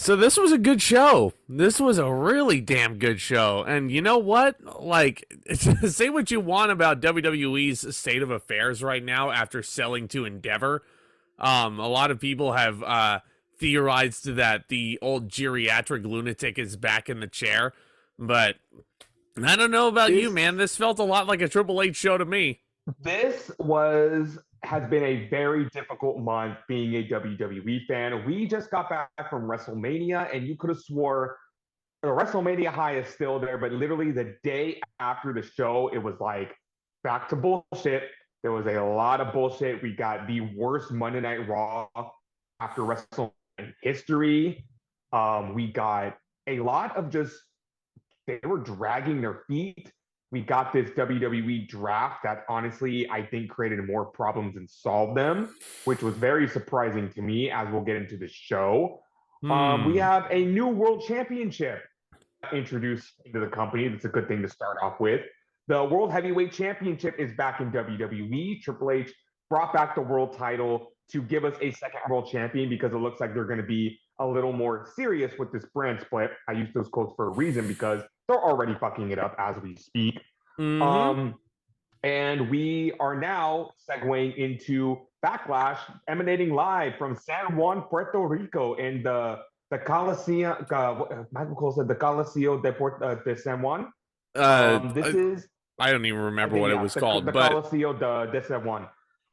So this was a good show. This was a really damn good show. And you know what? Like, say what you want about WWE's state of affairs right now after selling to Endeavor. A lot of people have theorized that the old geriatric lunatic is back in the chair. But I don't know about you, man. This felt a lot like a Triple H show to me. This has been a very difficult month being a WWE fan. We just got back from WrestleMania, and you could have swore the WrestleMania high is still there, but literally the day after the show, it was like back to bullshit. There was a lot of bullshit. We got the worst Monday Night Raw after WrestleMania history. We got a lot of just they were dragging their feet. We got this WWE draft that honestly I think created more problems than solved them, which was very surprising to me as we'll get into the show. We have a new world championship introduced into the company. That's a good thing to start off with. The World Heavyweight Championship is back in WWE. Triple H brought back the world title to give us a second world champion because it looks like they're going to be a little more serious with this brand split. I use those quotes for a reason because they're already fucking it up as we speak. And we are now segueing into Backlash, emanating live from San Juan, Puerto Rico, in the Coliseum. Michael Cole said the Coliseo de San Juan. This is I don't even remember what it was called, the but Coliseo de San Juan,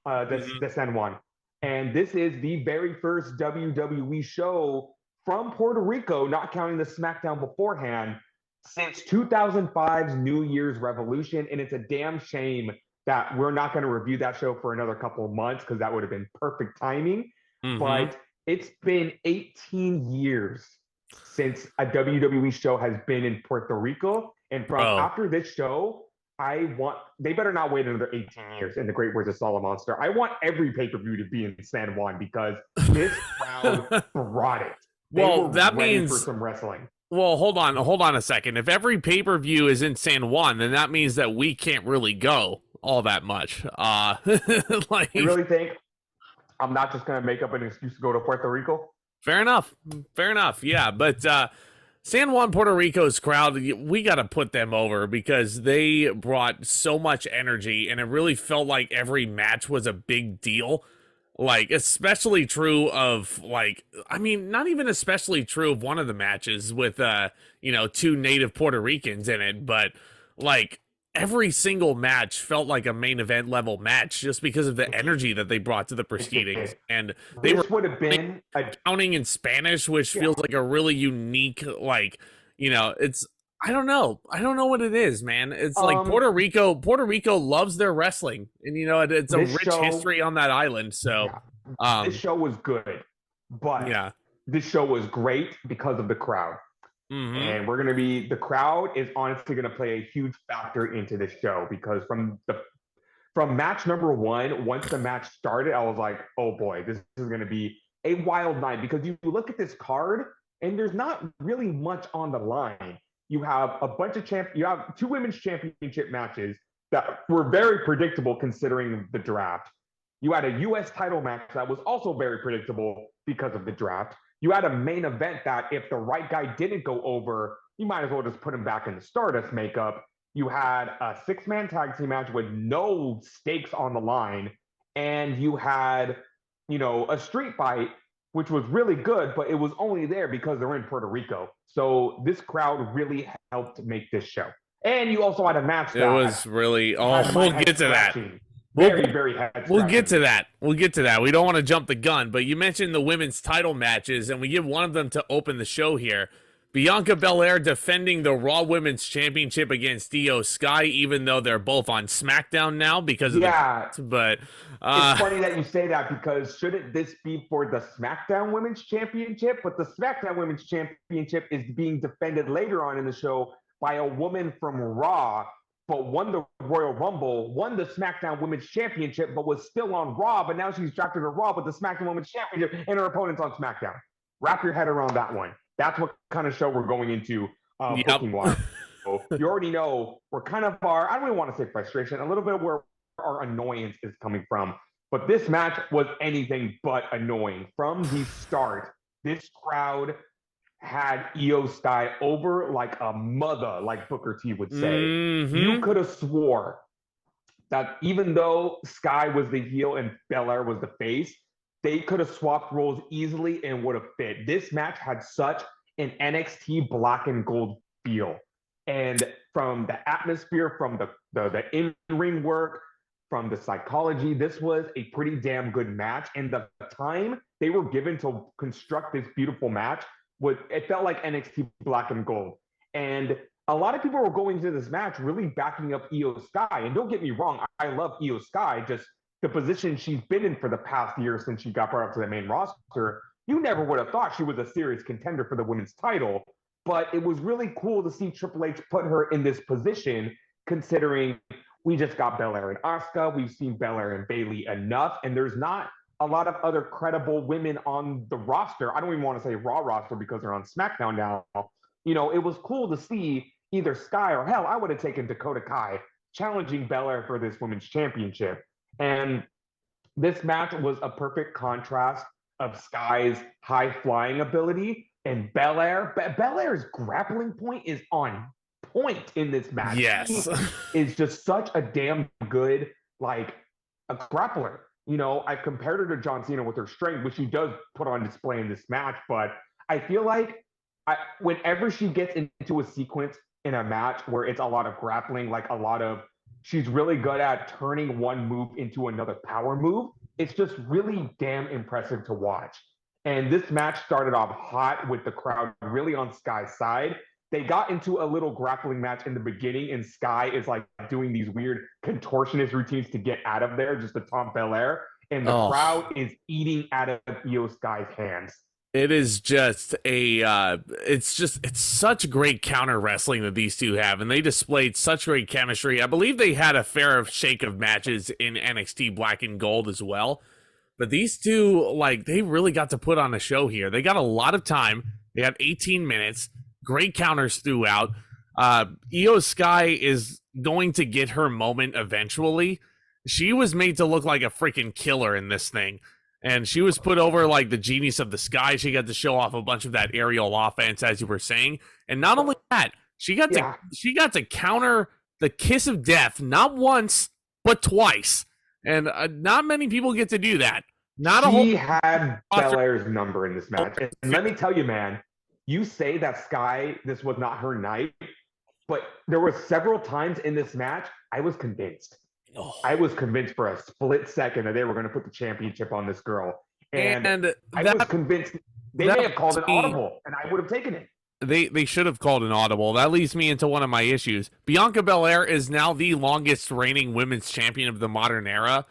de San Juan. And this is the very first WWE show from Puerto Rico, not counting the SmackDown beforehand, since 2005's New Year's Revolution. And it's a damn shame that we're not going to review that show for another couple of months because that would have been perfect timing. But it's been 18 years since a WWE show has been in Puerto Rico. And after this show, they better not wait another 18 years in the great words of Solomon Monster. I want every pay-per-view to be in San Juan because this crowd brought it. That means for some wrestling. Well, hold on a second. If every pay-per-view is in San Juan, then that means that we can't really go all that much. You really think I'm not just going to make up an excuse to go to Puerto Rico? Fair enough. Yeah, but San Juan, Puerto Rico's crowd, we got to put them over because they brought so much energy and it really felt like every match was a big deal. Like, especially true of, like, I mean, not even especially true of one of the matches with, two native Puerto Ricans in it, but, like, every single match felt like a main event level match just because of the energy that they brought to the proceedings. And they would have been counting in Spanish, which feels like a really unique, like, it's, I don't know what it is, man. It's like Puerto Rico loves their wrestling, and it's a rich history on that island. So this show was good, but this show was great because of the crowd. And the crowd is honestly going to play a huge factor into this show because from match number one, once the match started, I was like, oh boy, this is going to be a wild night because you look at this card and there's not really much on the line. You have a bunch of you have two women's championship matches that were very predictable considering the draft. You had a U.S. title match that was also very predictable because of the draft. You had a main event that if the right guy didn't go over, you might as well just put him back in the Stardust makeup. You had a 6-man tag team match with no stakes on the line. And you had, a street fight, which was really good, but it was only there because they're in Puerto Rico. So this crowd really helped make this show. And you also had a match that was really, we'll get to that. We'll get to that. We don't want to jump the gun, but you mentioned the women's title matches, and we give one of them to open the show here. Bianca Belair defending the Raw Women's Championship against Iyo Sky, even though they're both on SmackDown now because of but it's funny that you say that because shouldn't this be for the SmackDown Women's Championship? But the SmackDown Women's Championship is being defended later on in the show by a woman from Raw, but won the Royal Rumble, won the SmackDown Women's Championship, but was still on Raw, but now she's drafted to Raw with the SmackDown Women's Championship and her opponent's on SmackDown. Wrap your head around that one. That's what kind of show we're going into booking-wise. So you already know we're kind of I don't even want to say frustration, a little bit where our annoyance is coming from. But this match was anything but annoying. From the start, this crowd had Iyo Sky over like a mother, like Booker T would say. Mm-hmm. You could have swore that even though Sky was the heel and Belair was the face, they could have swapped roles easily and would have fit. This match had such an NXT black and gold feel. And from the atmosphere, from the in-ring work, from the psychology, this was a pretty damn good match. And the time they were given to construct this beautiful match, it felt like NXT black and gold. And a lot of people were going into this match really backing up Iyo Sky. And don't get me wrong, I love Iyo Sky, just the position she's been in for the past year since she got brought up to the main roster. You never would have thought she was a serious contender for the women's title. But it was really cool to see Triple H put her in this position, considering we just got Belair and Asuka. We've seen Belair and Bayley enough, and there's not a lot of other credible women on the roster. I don't even want to say Raw roster because they're on SmackDown now. You know, it was cool to see either Sky or hell, I would have taken Dakota Kai challenging Belair for this women's championship. And this match was a perfect contrast of Sky's high flying ability and Belair's grappling point is on point in this match. Yes. He is just such a damn good, like, a grappler. You know, I've compared her to John Cena with her strength, which she does put on display in this match. But I feel like whenever she gets into a sequence in a match where it's a lot of grappling, like she's really good at turning one move into another power move. It's just really damn impressive to watch. And this match started off hot with the crowd really on Sky's side. They got into a little grappling match in the beginning, and Sky is like doing these weird contortionist routines to get out of there, just to taunt Belair. And the crowd is eating out of Iyo Sky's hands. It is just it's such great counter wrestling that these two have, and they displayed such great chemistry. I believe they had a fair shake of matches in NXT Black and Gold as well. But these two, like, they really got to put on a show here. They got a lot of time. They had 18 minutes. Great counters throughout. Iyo Sky is going to get her moment eventually. She was made to look like a freaking killer in this thing. And she was put over like the genius of the sky. She got to show off a bunch of that aerial offense, as you were saying. And not only that, she got to counter the kiss of death, not once, but twice. And not many people get to do that. She had Belair's number in this match. And let me tell you, man, you say that Sky, this was not her night, but there were several times in this match I was convinced. I was convinced for a split second that they were going to put the championship on this girl. And I was convinced they may have called an audible, and I would have taken it. They should have called an audible. That leads me into one of my issues. Bianca Belair is now the longest reigning women's champion of the modern era.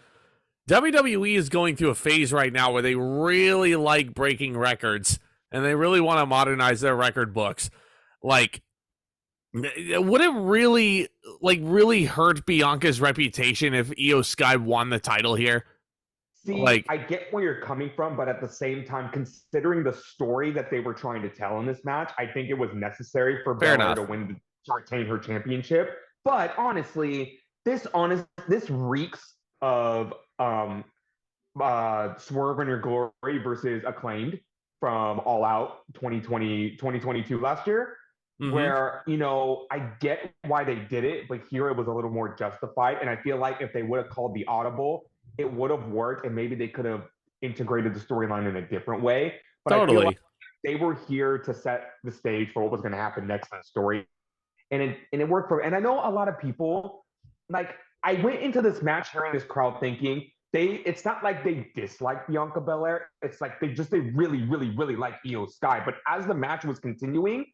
WWE is going through a phase right now where they really like breaking records, and they really want to modernize their record books. Like, would it really hurt Bianca's reputation if Iyo Sky won the title here? See, I get where you're coming from, but at the same time, considering the story that they were trying to tell in this match, I think it was necessary for Belair to retain her championship. But honestly, this reeks of Swerve in Your Glory versus Acclaimed from All Out 2022 last year. Mm-hmm. Where, you know, I get why they did it, but here it was a little more justified. And I feel like if they would have called the audible, it would have worked, and maybe they could have integrated the storyline in a different way. But I feel like they were here to set the stage for what was going to happen next in the story. And it worked for, and I know a lot of people, like, I went into this match hearing this crowd thinking it's not like they dislike Bianca Belair. It's like they really, really, really like Iyo Sky. But as the match was continuing,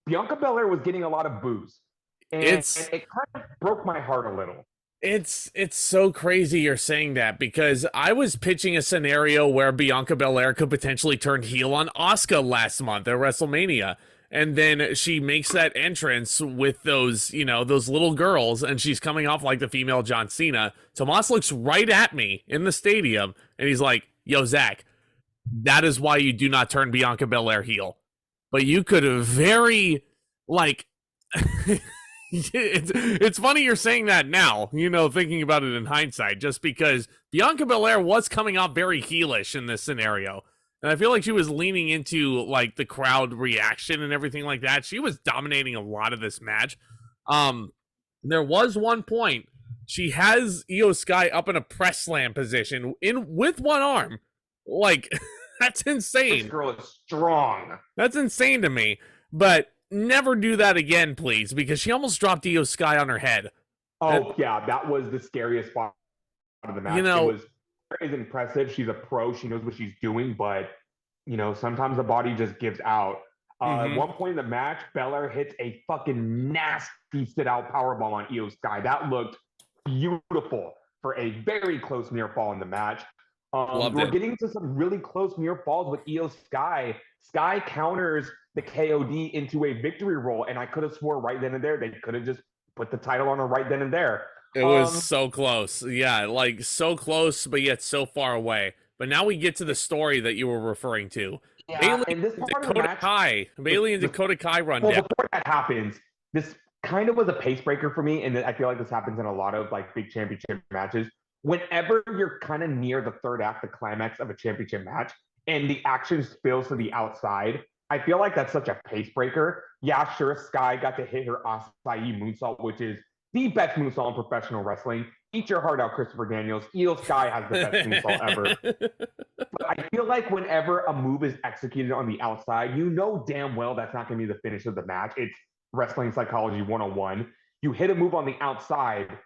Bianca Belair was getting a lot of boos. And it kind of broke my heart a little. It's so crazy you're saying that, because I was pitching a scenario where Bianca Belair could potentially turn heel on Asuka last month at WrestleMania. And then she makes that entrance with those little girls, and she's coming off like the female John Cena. Tomas looks right at me in the stadium, and he's like, "Yo, Zack, that is why you do not turn Bianca Belair heel." But you could have very, like, it's funny you're saying that now, thinking about it in hindsight, just because Bianca Belair was coming off very heelish in this scenario. And I feel like she was leaning into like the crowd reaction and everything like that. She was dominating a lot of this match. There was one point she has Iyo Sky up in a press slam position with one arm. Like that's insane. This girl is strong. That's insane to me. But never do that again, please, because she almost dropped Iyo Sky on her head. Oh, yeah, that was the scariest part of the match. It was impressive. She's a pro. She knows what she's doing, but, sometimes the body just gives out. At one point in the match, Belair hits a fucking nasty sit-out powerbomb on Iyo Sky. That looked beautiful for a very close near fall in the match. We're getting to some really close near falls with Iyo Sky. Sky counters the KOD into a victory roll, and I could have swore right then and there they could have just put the title on her right then and there. It was so close. Yeah, like so close, but yet so far away. But now we get to the story that you were referring to. Yeah, Bayley and this part of the match, Bayley and Dakota Kai run down. Before that happens, this kind of was a pace breaker for me, and I feel like this happens in a lot of like big championship matches. Whenever you're kind of near the third act, the climax of a championship match, and the action spills to the outside, I feel like that's such a pace breaker. Yeah, sure, Sky got to hit her acai moonsault, which is the best moonsault in professional wrestling. Eat your heart out, Christopher Daniels. Iyo Sky has the best moonsault ever. But I feel like whenever a move is executed on the outside, you know damn well that's not going to be the finish of the match. It's wrestling psychology 101. You hit a move on the outside,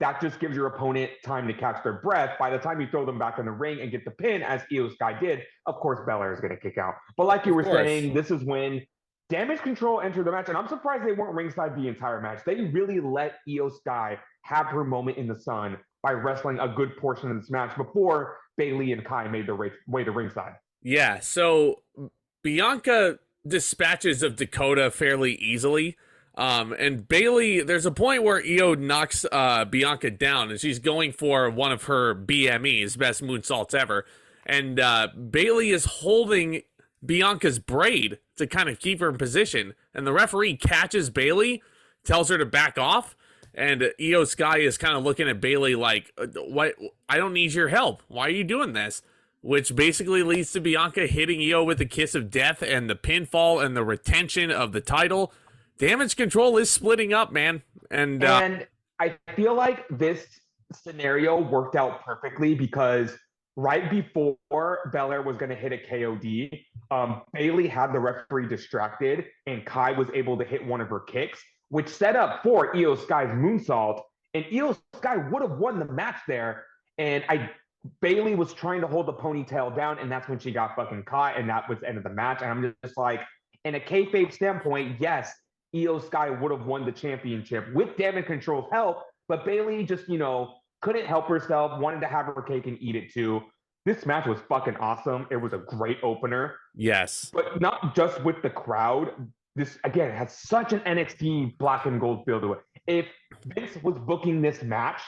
that just gives your opponent time to catch their breath. By the time you throw them back in the ring and get the pin, as Iyo Sky did, of course, Belair is going to kick out. But like you were saying, this is when Damage Control entered the match, and I'm surprised they weren't ringside the entire match. They really let Iyo Sky have her moment in the sun by wrestling a good portion of this match before Bayley and Kai made their way to ringside. Yeah, so Bianca dispatches of Dakota fairly easily. And Bayley, there's a point where Iyo knocks Bianca down, and she's going for one of her BMEs, best moonsaults ever. And Bayley is holding Bianca's braid to kind of keep her in position. And the referee catches Bayley, tells her to back off. And Iyo Sky is kind of looking at Bayley like, "What? I don't need your help. Why are you doing this?" Which basically leads to Bianca hitting Iyo with a kiss of death and the pinfall and the retention of the title. Damage Control is splitting up, man. And I feel like this scenario worked out perfectly because right before Belair was going to hit a KOD, Bayley had the referee distracted, and Kai was able to hit one of her kicks, which set up for Iyo Sky's moonsault. And Iyo Sky would have won the match there. And Bayley was trying to hold the ponytail down, and that's when she got fucking caught, and that was the end of the match. And I'm just like, in a kayfabe standpoint, yes, Iyo Sky would have won the championship with Damage Control's help, but Bayley just, couldn't help herself, wanted to have her cake and eat it too. This match was fucking awesome. It was a great opener. Yes. But not just with the crowd. This, again, has such an NXT black and gold feel to it. If Vince was booking this match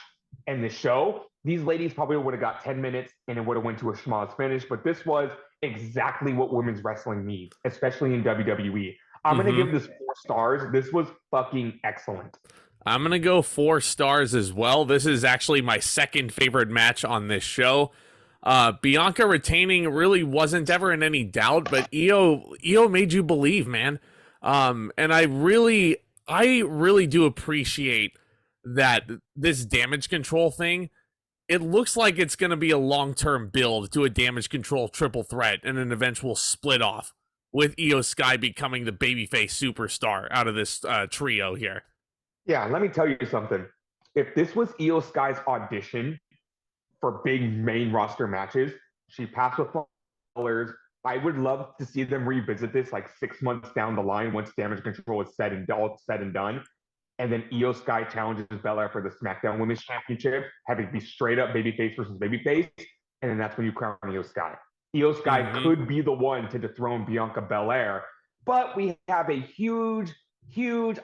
and the show, these ladies probably would have got 10 minutes and it would have went to a schmoz finish. But this was exactly what women's wrestling needs, especially in WWE. I'm going to give this 4 stars. This was fucking excellent. I'm going to go 4 stars as well. This is actually my second favorite match on this show. Bianca retaining really wasn't ever in any doubt, but Iyo made you believe, man. And I really do appreciate that this Damage Control thing. It looks like it's going to be a long-term build to a Damage Control triple threat and an eventual split off, with Iyo Sky becoming the babyface superstar out of this trio here. Yeah, let me tell you something. If this was Iyo Sky's audition for big main roster matches, she passed with colors. I would love to see them revisit this like 6 months down the line once Damage Control is all said and done. And then Iyo Sky challenges Belair for the SmackDown Women's Championship, having it be straight up babyface versus babyface. And then that's when you crown Iyo Sky. Iyo Sky could be the one to dethrone Bianca Belair, but we have a huge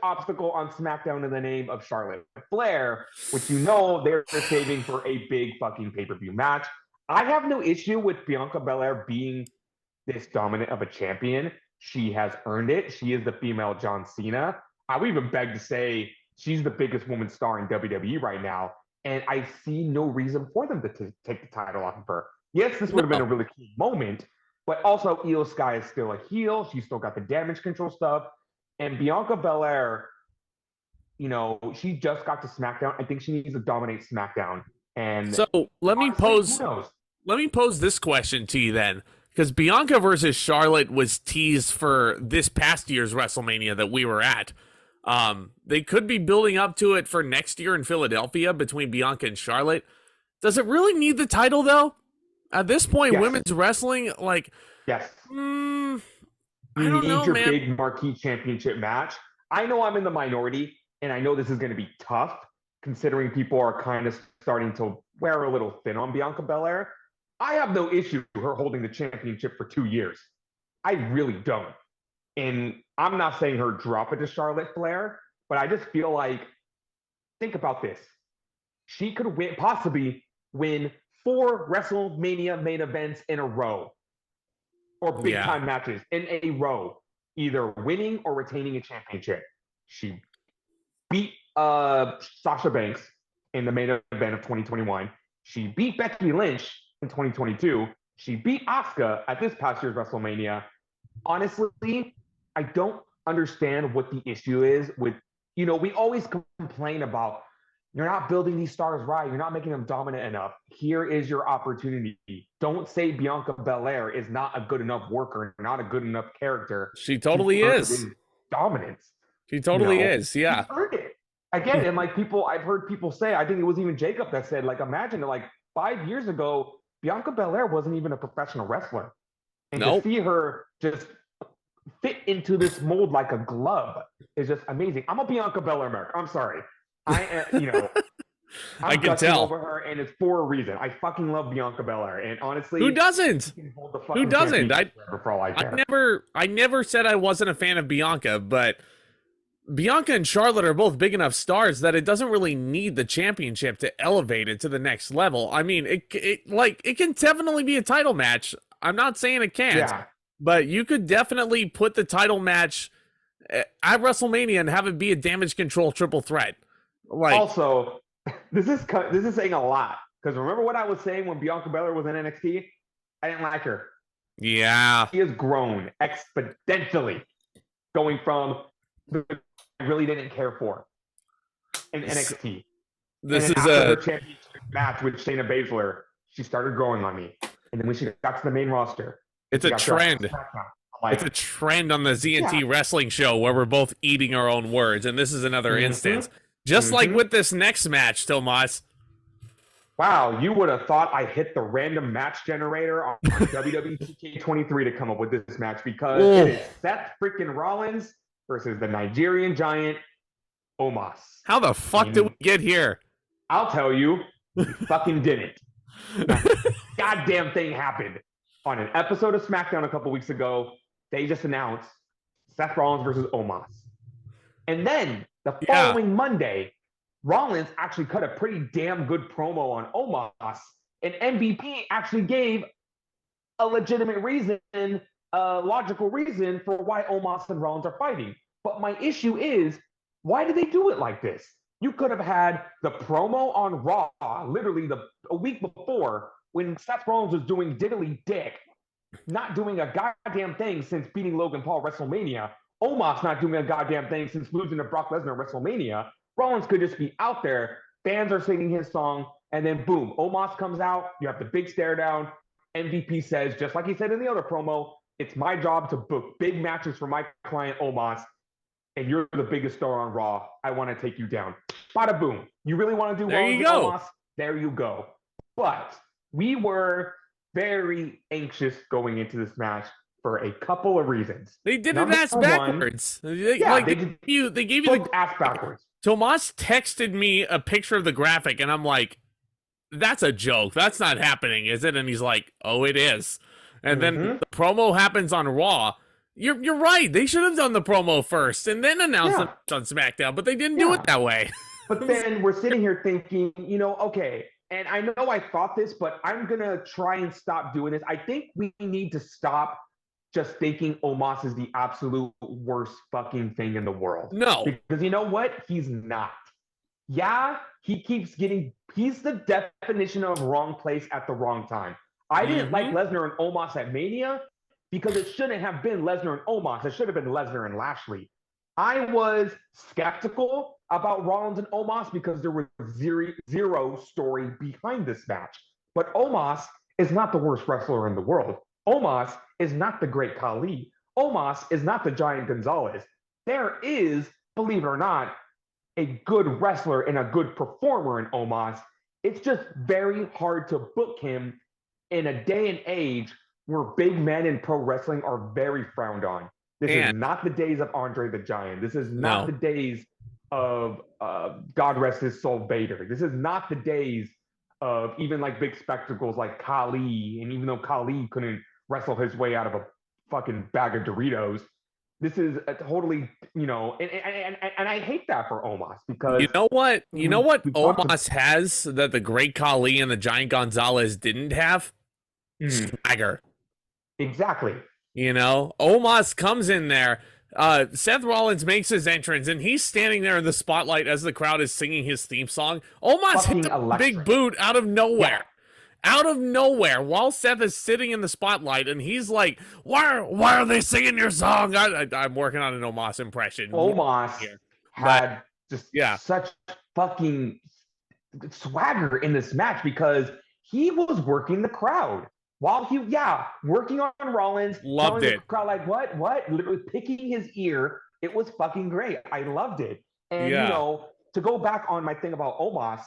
obstacle on SmackDown in the name of Charlotte Flair, which they're saving for a big fucking pay-per-view match. I have no issue with Bianca Belair being this dominant of a champion. She has earned it. She is the female John Cena. I would even beg to say she's the biggest woman star in WWE right now, and I see no reason for them to take the title off of her. Yes, this would have been a really key moment, But also, Iyo Sky is still a heel. She's still got the damage control stuff. And Bianca Belair, she just got to SmackDown. I think she needs to dominate SmackDown. And so let me honestly, pose who knows? let me pose this question to you then, because Bianca versus Charlotte was teased for this past year's WrestleMania that we were at. They could be building up to it for next year in Philadelphia between Bianca and Charlotte. Does it really need the title though? At this point, Yes. women's wrestling, like, Yes. I You don't need know, your man. big marquee championship match. I know I'm in the minority, and I know this is going to be tough, considering people are kind of starting to wear a little thin on Bianca Belair. I have no issue with her holding the championship for 2 years. I really don't. And I'm not saying her drop it to Charlotte Flair, but I just feel like, think about this. She could possibly win 4 WrestleMania main events in a row, or big time matches in a row, either winning or retaining a championship. She beat Sasha Banks in the main event of 2021. She beat Becky Lynch in 2022. She beat Asuka at this past year's WrestleMania. Honestly, I don't understand what the issue is with, we always complain about, you're not building these stars right. You're not making them dominant enough. Here is your opportunity. Don't say Bianca Belair is not a good enough worker, not a good enough character. She totally is. Dominance. She totally is. Yeah. She's earned it. Again, and I've heard people say, I think it was even Jacob that said, imagine that 5 years ago, Bianca Belair wasn't even a professional wrestler. And to see her just fit into this mold like a glove is just amazing. I'm a Bianca Belair merc. I'm sorry. I I can tell over her, and it's for a reason. I fucking love Bianca Belair, and honestly, who doesn't? Who doesn't? I never said I wasn't a fan of Bianca, but Bianca and Charlotte are both big enough stars that it doesn't really need the championship to elevate it to the next level. I mean, it can definitely be a title match. I'm not saying it can't, but you could definitely put the title match at WrestleMania and have it be a damage control triple threat. Also, this is saying a lot, because remember what I was saying when Bianca Belair was in NXT? I didn't like her. Yeah, she has grown exponentially, going from I really didn't care for in NXT. This is her championship match with Shayna Baszler. She started growing on me, and then when she got to the main roster, it's a trend. It's a trend on the ZNT wrestling show where we're both eating our own words, and this is another instance. Just like with this next match, Tomas. Wow, you would have thought I hit the random match generator on WWE 2K23 to come up with this match, because it is Seth freaking Rollins versus the Nigerian giant, Omos. How the fuck did we get here? I'll tell you, we fucking didn't. Goddamn thing happened. On an episode of SmackDown a couple weeks ago, they just announced Seth Rollins versus Omos. And then the following Monday, Rollins actually cut a pretty damn good promo on Omos, and MVP actually gave a legitimate reason, a logical reason for why Omos and Rollins are fighting. But my issue is, why did they do it like this? You could have had the promo on Raw, literally a week before, when Seth Rollins was doing diddly dick, not doing a goddamn thing since beating Logan Paul at WrestleMania. Omos not doing a goddamn thing since losing to Brock Lesnar at WrestleMania. Rollins could just be out there. Fans are singing his song, and then boom, Omos comes out. You have the big stare down. MVP says, just like he said in the other promo, it's my job to book big matches for my client Omos, and you're the biggest star on Raw. I want to take you down. Bada boom. You really want to do Rollins and Omos? There you go. But we were very anxious going into this match for a couple of reasons. They did an ass backwards. They gave you the ass backwards. Tomas texted me a picture of the graphic, and I'm like, that's a joke. That's not happening, is it? And he's like, oh, it is. And then the promo happens on Raw. You're right. They should have done the promo first and then announced it on SmackDown, but they didn't do it that way. But then we're sitting here thinking, okay, and I know I thought this, but I'm going to try and stop doing this. I think we need to stop just thinking Omos is the absolute worst fucking thing in the world. No. Because you know what? He's not. Yeah, he's the definition of wrong place at the wrong time. I didn't like Lesnar and Omos at Mania. because it shouldn't have been Lesnar and Omos. It should have been Lesnar and Lashley. I was skeptical about Rollins and Omos because there was zero story behind this match. But Omos is not the worst wrestler in the world. Omos is not the great Khali. Omos is not the Giant Gonzalez. There is, believe it or not, a good wrestler and a good performer in Omos. It's just very hard to book him in a day and age where big men in pro wrestling are very frowned on. This is not the days of Andre the Giant. This is not the days of God rest his soul, Vader. This is not the days of even like big spectacles like Khali. And even though Khali couldn't wrestle his way out of a fucking bag of Doritos, this is a totally, and I hate that for Omos because you know what Omos has that the great Khali and the Giant Gonzalez didn't have? Swagger. Exactly. Omos comes in there. Seth Rollins makes his entrance, and he's standing there in the spotlight as the crowd is singing his theme song. Omos hit a big boot out of nowhere. Yeah. Out of nowhere, while Seth is sitting in the spotlight, and he's like, why are they singing your song? I'm working on an Omos impression. Omos had such fucking swagger in this match because he was working the crowd. While working on Rollins, loved it. The crowd like, what? Literally picking his ear. It was fucking great. I loved it. And, to go back on my thing about Omos,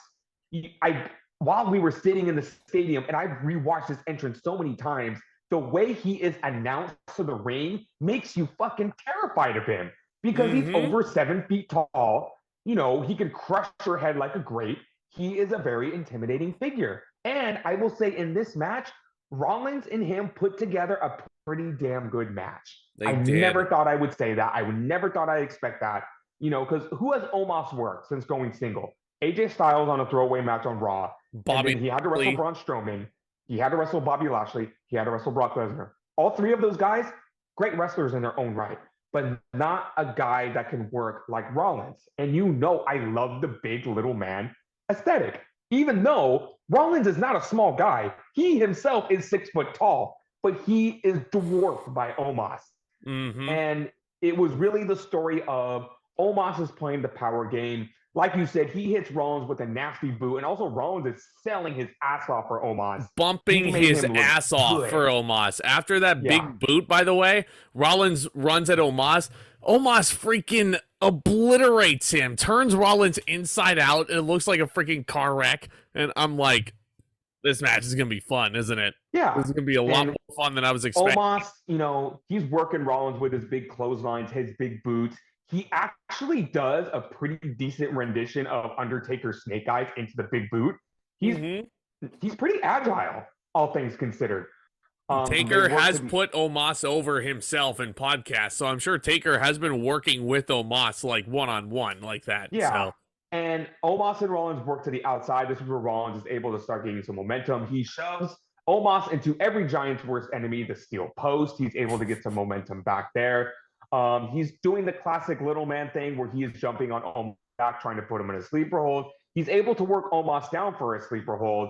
while we were sitting in the stadium, and I've rewatched this entrance so many times, the way he is announced to the ring makes you fucking terrified of him because he's over 7 feet tall. He can crush your head like a grape. He is a very intimidating figure. And I will say in this match, Rollins and him put together a pretty damn good match. I never thought I would say that. I would never thought I'd expect that. Because who has Omos worked since going single? AJ Styles on a throwaway match on Raw. Bobby, he had to wrestle Braun Strowman. He had to wrestle Bobby Lashley. He had to wrestle Brock Lesnar. All three of those guys, great wrestlers in their own right, but not a guy that can work like Rollins. And I love the big little man aesthetic. Even though Rollins is not a small guy, he himself is 6 foot tall, but he is dwarfed by Omos. And it was really the story of Omos is playing the power game. Like you said, he hits Rollins with a nasty boot, and also Rollins is selling his ass off for Omos. Bumping his ass off for Omos. After that big boot, by the way, Rollins runs at Omos. Omos freaking obliterates him, turns Rollins inside out, and it looks like a freaking car wreck. And I'm like, this match is going to be fun, isn't it? Yeah. This is going to be a lot more fun than I was expecting. Omos, he's working Rollins with his big clotheslines, his big boots. He actually does a pretty decent rendition of Undertaker Snake Eyes into the big boot. He's pretty agile, all things considered. Taker has put Omos over himself in podcasts, so I'm sure Taker has been working with Omos like one-on-one like that. Yeah. So. And Omos and Rollins work to the outside. This is where Rollins is able to start getting some momentum. He shoves Omos into every Giant's worst enemy, the steel post. He's able to get some momentum back there. He's doing the classic little man thing where he is jumping on Omos back, trying to put him in a sleeper hold. He's able to work Omos down for a sleeper hold.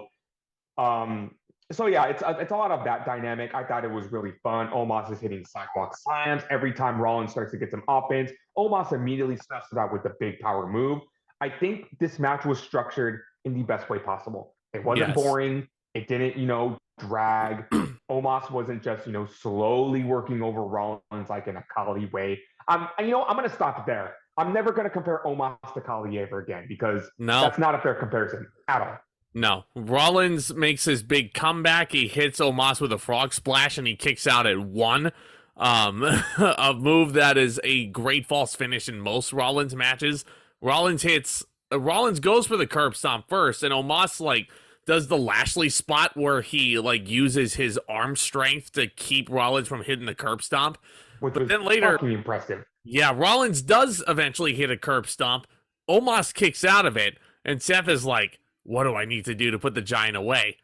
It's a lot of that dynamic. I thought it was really fun. Omos is hitting sidewalk slams. Every time Rollins starts to get some offense, Omos immediately snuffs it out with the big power move. I think this match was structured in the best way possible. It wasn't boring. It didn't, drag. Omos wasn't just, slowly working over Rollins like in a Khali way. I'm going to stop it there. I'm never going to compare Omos to Khali ever again because that's not a fair comparison at all. No. Rollins makes his big comeback. He hits Omos with a frog splash and he kicks out at 1. A move that is a great false finish in most Rollins matches. Rollins goes for the curb stomp first, and Omos does the Lashley spot where he uses his arm strength to keep Rollins from hitting the curb stomp. But then later, fucking impressive. Yeah, Rollins does eventually hit a curb stomp. Omos kicks out of it, and Seth is like, what do I need to do to put the Giant away?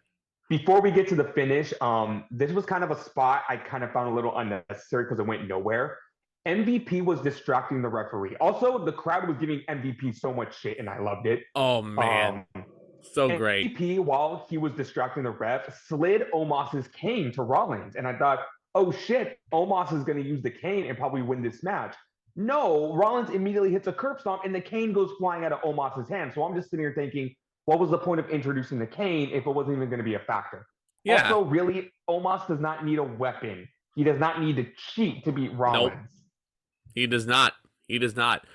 Before we get to the finish, this was kind of a spot I kind of found a little unnecessary because it went nowhere. MVP was distracting the referee. Also, the crowd was giving MVP so much shit, and I loved it. Oh, man. So great. MVP, while he was distracting the ref, slid Omos's cane to Rollins. And I thought, oh shit, Omos is going to use the cane and probably win this match. No, Rollins immediately hits a curb stomp and the cane goes flying out of Omos's hand. So I'm just sitting here thinking, what was the point of introducing the cane if it wasn't even going to be a factor? Yeah. Also, really, Omos does not need a weapon. He does not need to cheat to beat Rollins. Nope. He does not. He does not.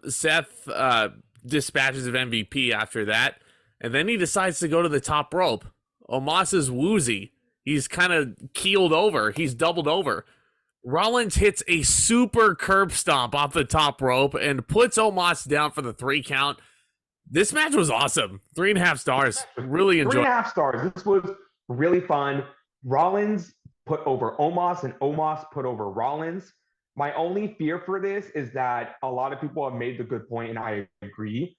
Seth dispatches of MVP after that, and then he decides to go to the top rope. Omos is woozy. He's kind of keeled over. He's doubled over. Rollins hits a super curb stomp off the top rope and puts Omos down for the 3 count. This match was awesome. 3.5 stars. Really enjoyed it. 3.5 stars. This was really fun. Rollins put over Omos and Omos put over Rollins. My only fear for this is that a lot of people have made the good point, and I agree.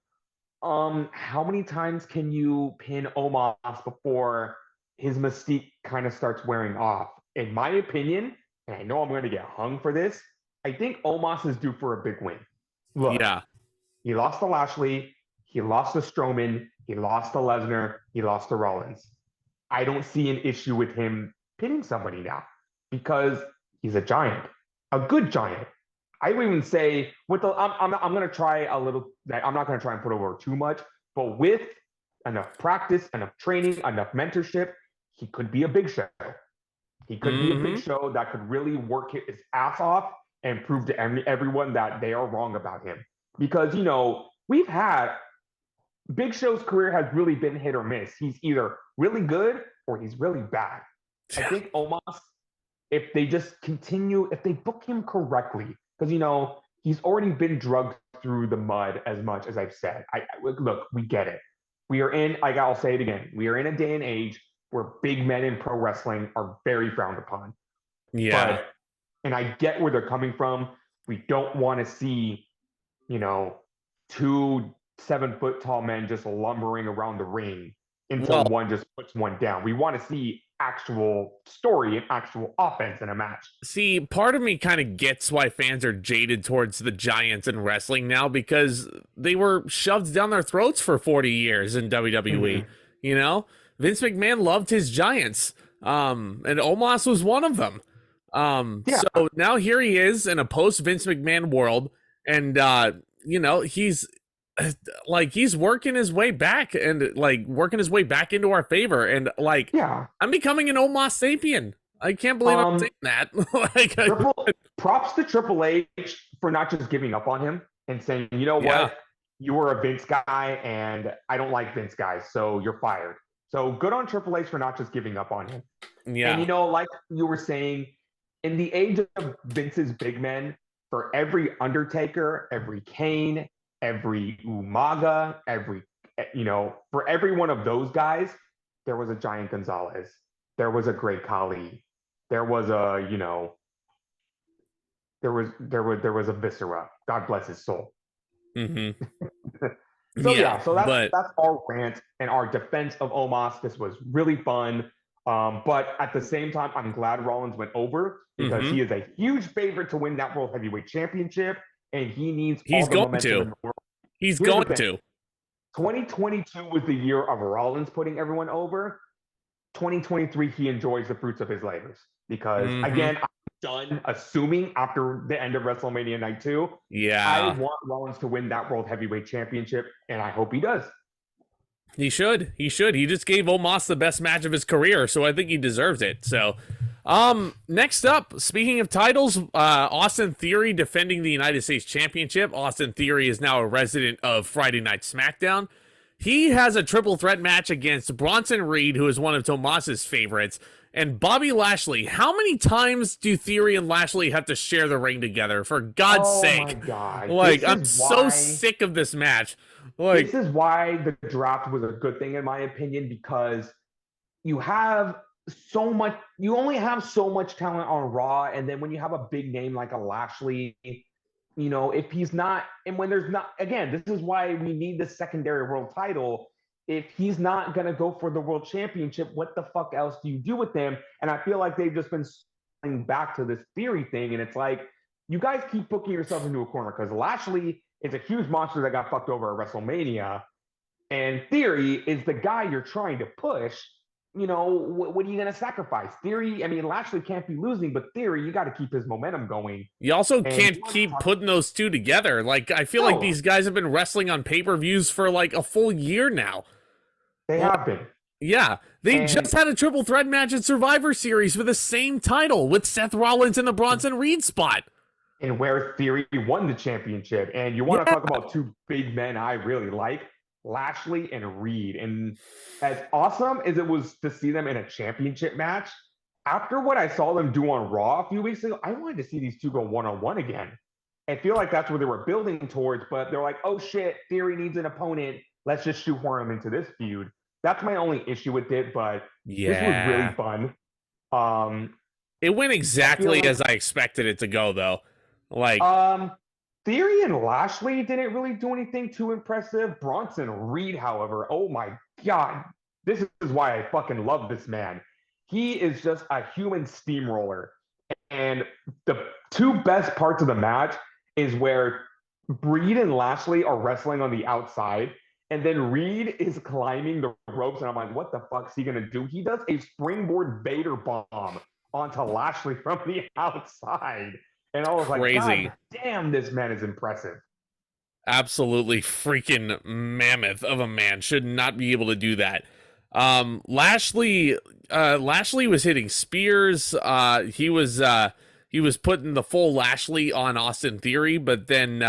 How many times can you pin Omos before his mystique kind of starts wearing off? In my opinion, and I know I'm going to get hung for this, I think Omos is due for a big win. Look, Yeah. he lost to Lashley, he lost to Strowman, he lost to Lesnar, he lost to Rollins. I don't see an issue with him pinning somebody now because he's a giant, a good giant. I would even say with the I'm going to try a little. I'm not going to try and put over too much, but with enough practice, enough training, enough mentorship, he could be a big show. He could be a big show that could really work his ass off and prove to everyone that they are wrong about him. Because, you know, we've had Big Show's career has really been hit or miss. He's either really good or he's really bad. I think Omos, if they just continue, if they book him correctly, because, you know, he's already been drugged through the mud as much as I've said. Look, we get it. We are in, I'll say it again, we are in a day and age where big men in pro wrestling are very frowned upon. Yeah. But, and I get where they're coming from. We don't want to see, you know, 2 7-foot-tall men just lumbering around the ring until one just puts one down. We want to see actual story and actual offense in a match. See, part of me kind of gets why fans are jaded towards the Giants in wrestling now, because they were shoved down their throats for 40 years in WWE. You know, Vince McMahon loved his Giants, and Omos was one of them. So now here he is in a post Vince McMahon world, and you know, he's working his way back and working his way back into our favor. And I'm becoming an Omos sapien. I can't believe I'm saying that. Props to Triple H for not just giving up on him and saying, you know what, you were a Vince guy and I don't like Vince guys, so you're fired. So good on Triple H for not just giving up on him. Yeah. And, you know, like you were saying, in the age of Vince's big men, for every Undertaker, every Kane, every Umaga, for every one of those guys, there was a Giant Gonzalez. There was a Great Khali. There was a, you know, there was a Viscera. God bless his soul. So that's our rant and our defense of Omos. This was really fun. But at the same time, I'm glad Rollins went over because he is a huge favorite to win that World Heavyweight Championship, and he needs all the momentum in the world. He's going to. 2022 was the year of Rollins putting everyone over. 2023, he enjoys the fruits of his labors because, again, I'm done assuming after the end of WrestleMania Night 2. Yeah. I want Rollins to win that World Heavyweight Championship, and I hope he does. He should. He should. He just gave Omos the best match of his career, so I think he deserves it. So, next up, speaking of titles, Austin Theory defending the United States Championship. Austin Theory is now a resident of Friday Night SmackDown. He has a triple threat match against Bronson Reed, who is one of Tomas's favorites, and Bobby Lashley. How many times do Theory and Lashley have to share the ring together? For God's sake. My God. I'm so sick of this match. This is why the draft was a good thing, in my opinion, because you only have so much talent on Raw, and then when you have a big name like a Lashley, you know, if he's not, and when there's not, again, this is why we need the secondary world title. If he's not going to go for the world championship, what the fuck else do you do with him? And I feel like they've just been circling back to this Theory thing, and it's like, you guys keep booking yourself into a corner because Lashley is a huge monster that got fucked over at WrestleMania, and Theory is the guy you're trying to push. what are you going to sacrifice? Theory, I mean, Lashley can't be losing, but Theory, you got to keep his momentum going. You also And can't keep putting those two together. Like, I feel like these guys have been wrestling on pay-per-views for like a full year now. They have been. Yeah, they just had a triple threat match at Survivor Series for the same title with Seth Rollins in the Bronson Reed spot. And where Theory won the championship. And you want to talk about two big men I really like, Lashley and Reed. And as awesome as it was to see them in a championship match, after what I saw them do on Raw a few weeks ago, I wanted to see these two go one-on-one again. I feel like that's where they were building towards, but they're like, oh shit, Theory needs an opponent. Let's just shoehorn him into this feud. That's my only issue with it, but this was really fun. It went exactly as I expected it to go, though. Like, Theory and Lashley didn't really do anything too impressive. Bronson Reed, however, oh my God, this is why I fucking love this man. He is just a human steamroller. And the two best parts of the match is where Reed and Lashley are wrestling on the outside, and then Reed is climbing the ropes, and I'm like, what the fuck's he gonna do? He does a springboard Vader bomb onto Lashley from the outside. And I was like, God damn, this man is impressive. Absolutely freaking mammoth of a man. Should not be able to do that. Lashley was hitting spears. He was putting the full Lashley on Austin Theory, but then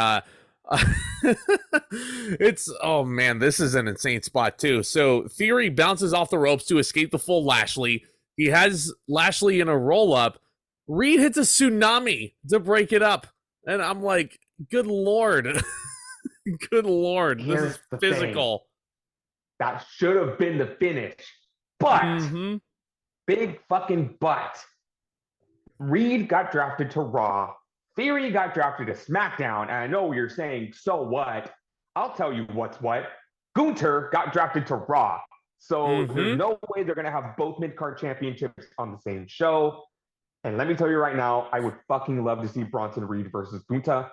oh man, this is an insane spot too. So Theory bounces off the ropes to escape the full Lashley. He has Lashley in a roll up. Reed hits a tsunami to break it up. And I'm like, good Lord. Good Lord. This is physical. That should have been the finish. But, big fucking but. Reed got drafted to Raw. Theory got drafted to SmackDown. And I know you're saying, so what? I'll tell you what's what. Gunther got drafted to Raw. So there's no way they're going to have both mid-card championships on the same show. And let me tell you right now, I would fucking love to see Bronson Reed versus Gunther.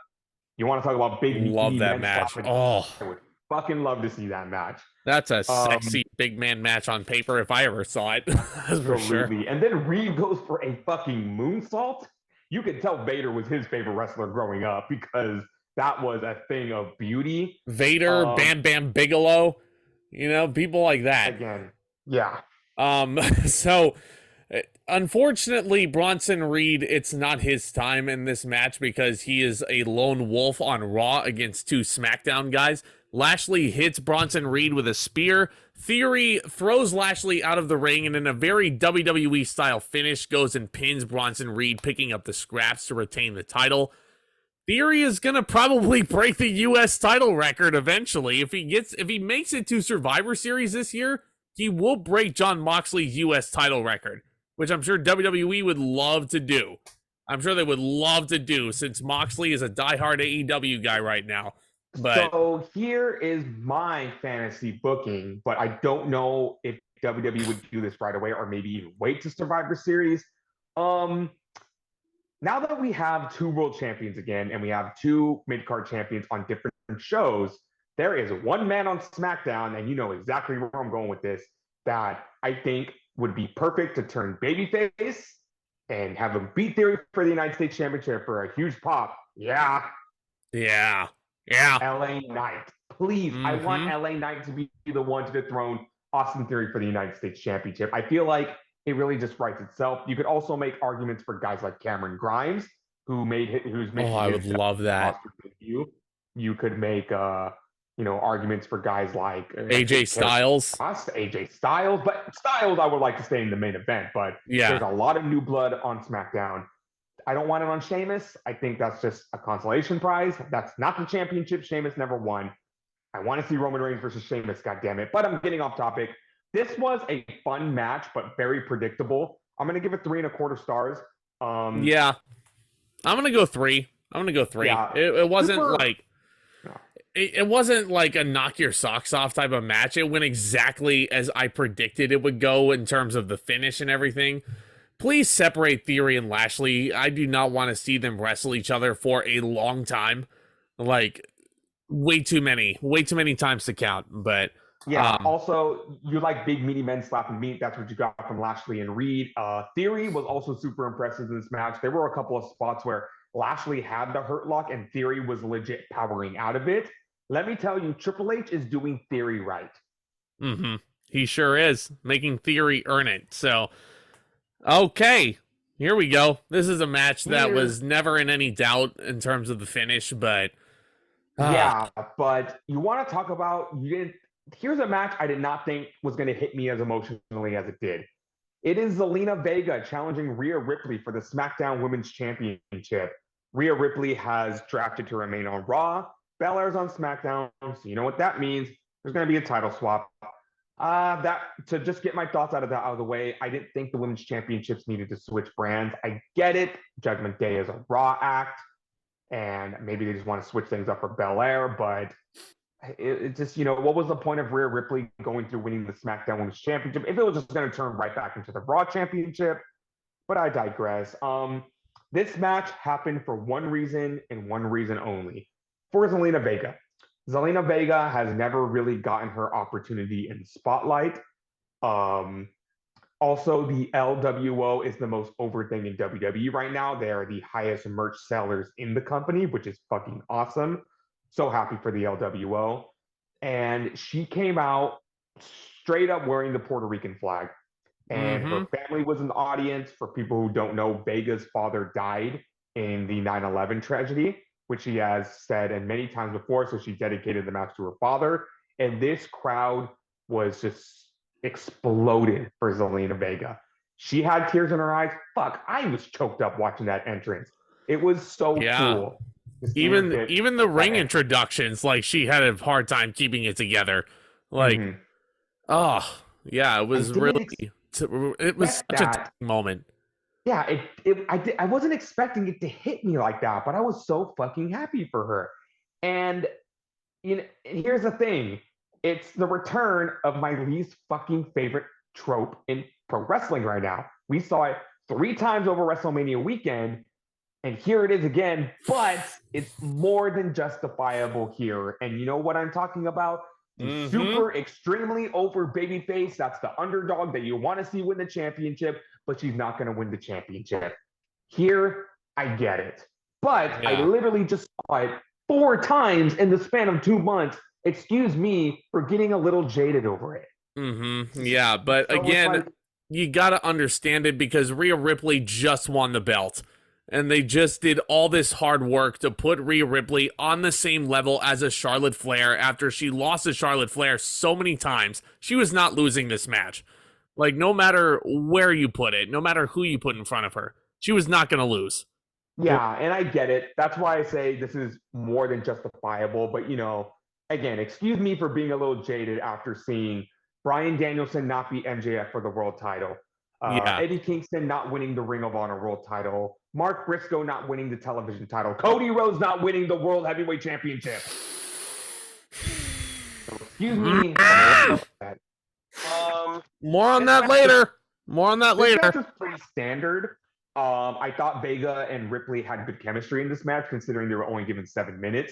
You want to talk about big love that match. Oh, I would fucking love to see that match. That's a sexy big man match on paper if I ever saw it. For sure. And then Reed goes for a fucking moonsault. You could tell Vader was his favorite wrestler growing up because that was a thing of beauty. Vader, Bam Bam Bigelow, people like that. Again, yeah. So unfortunately, Bronson Reed, it's not his time in this match because he is a lone wolf on Raw against two SmackDown guys. Lashley hits Bronson Reed with a spear. Theory throws Lashley out of the ring, and in a very WWE style finish, goes and pins Bronson Reed, picking up the scraps to retain the title. Theory is gonna probably break the U.S. title record eventually. If he makes it to Survivor Series this year, he will break Jon Moxley's U.S. title record, which I'm sure WWE would love to do. I'm sure they would love to do, since Moxley is a diehard AEW guy right now. But so here is my fantasy booking, but I don't know if WWE would do this right away or maybe even wait to Survivor Series. Now that we have two world champions again and we have two mid-card champions on different shows, there is one man on SmackDown, and you know exactly where I'm going with this, that I think would be perfect to turn babyface and have him beat Theory for the United States Championship for a huge pop. Yeah. LA Knight. Please, I want LA Knight to be the one to dethrone Austin Theory for the United States Championship. I feel like it really just writes itself. You could also make arguments for guys like Cameron Grimes, who's making. Oh, I would love that. You could make arguments for guys like AJ Styles. AJ Styles, but Styles I would like to stay in the main event. But there's a lot of new blood on SmackDown. I don't want it on Sheamus. I think that's just a consolation prize. That's not the championship. Sheamus never won. I want to see Roman Reigns versus Sheamus, goddammit. But I'm getting off topic. This was a fun match, but very predictable. I'm going to give it 3.25 stars. Yeah. I'm going to go 3. Yeah. It wasn't it wasn't like a knock your socks off type of match. It went exactly as I predicted it would go in terms of the finish and everything. Please separate Theory and Lashley. I do not want to see them wrestle each other for a long time. Like, way too many times to count. But Yeah. Also, you like big meaty men slapping meat. That's what you got from Lashley and Reed. Theory was also super impressive in this match. There were a couple of spots where Lashley had the hurt lock and Theory was legit powering out of it. Let me tell you, Triple H is doing Theory right. Mm-hmm. He sure is, making Theory earn it. So, okay, here we go. This is a match that was never in any doubt in terms of the finish, but... Yeah, but you want to talk about... Here's a match I did not think was going to hit me as emotionally as it did. It is Zelina Vega challenging Rhea Ripley for the SmackDown Women's Championship. Rhea Ripley has drafted to remain on Raw. Belair's on SmackDown, so you know what that means. There's going to be a title swap. To just get my thoughts out of the way, I didn't think the Women's Championships needed to switch brands. I get it. Judgment Day is a Raw act, and maybe they just want to switch things up for Belair, but... It just, what was the point of Rhea Ripley going through winning the SmackDown Women's Championship if it was just going to turn right back into the Raw Championship? But I digress. This match happened for one reason and one reason only. For Zelina Vega. Zelina Vega has never really gotten her opportunity in the spotlight. Also, the LWO is the most over thing in WWE right now. They are the highest merch sellers in the company, which is fucking awesome. So happy for the LWO. And she came out straight up wearing the Puerto Rican flag. And her family was in the audience. For people who don't know, Vega's father died in the 9/11 tragedy, which she has said and many times before. So she dedicated the match to her father. And this crowd was just exploded for Zelina Vega. She had tears in her eyes. Fuck, I was choked up watching that entrance. It was so cool. Even the ring introductions, like she had a hard time keeping it together. Like, oh yeah, it was really, it was such a moment. Yeah, I wasn't expecting it to hit me like that, but I was so fucking happy for her. And here's the thing: it's the return of my least fucking favorite trope in pro wrestling right now. We saw it 3 times over WrestleMania weekend. And here it is again, but it's more than justifiable here. And you know what I'm talking about? The super extremely over babyface. That's the underdog that you want to see win the championship, but she's not going to win the championship. Here, I get it. But I literally just saw it 4 times in the span of 2 months. Excuse me for getting a little jaded over it. Yeah, but so again, you got to understand it because Rhea Ripley just won the belt. And they just did all this hard work to put Rhea Ripley on the same level as a Charlotte Flair after she lost to Charlotte Flair so many times. She was not losing this match. Like, no matter where you put it, no matter who you put in front of her, she was not going to lose. Yeah, and I get it. That's why I say this is more than justifiable. But, again, excuse me for being a little jaded after seeing Bryan Danielson not beat MJF for the world title. Eddie Kingston not winning the Ring of Honor world title. Mark Briscoe not winning the television title. Cody Rhodes not winning the World Heavyweight Championship. So, excuse me. More on that later. This match was pretty standard. I thought Vega and Ripley had good chemistry in this match, considering they were only given 7 minutes.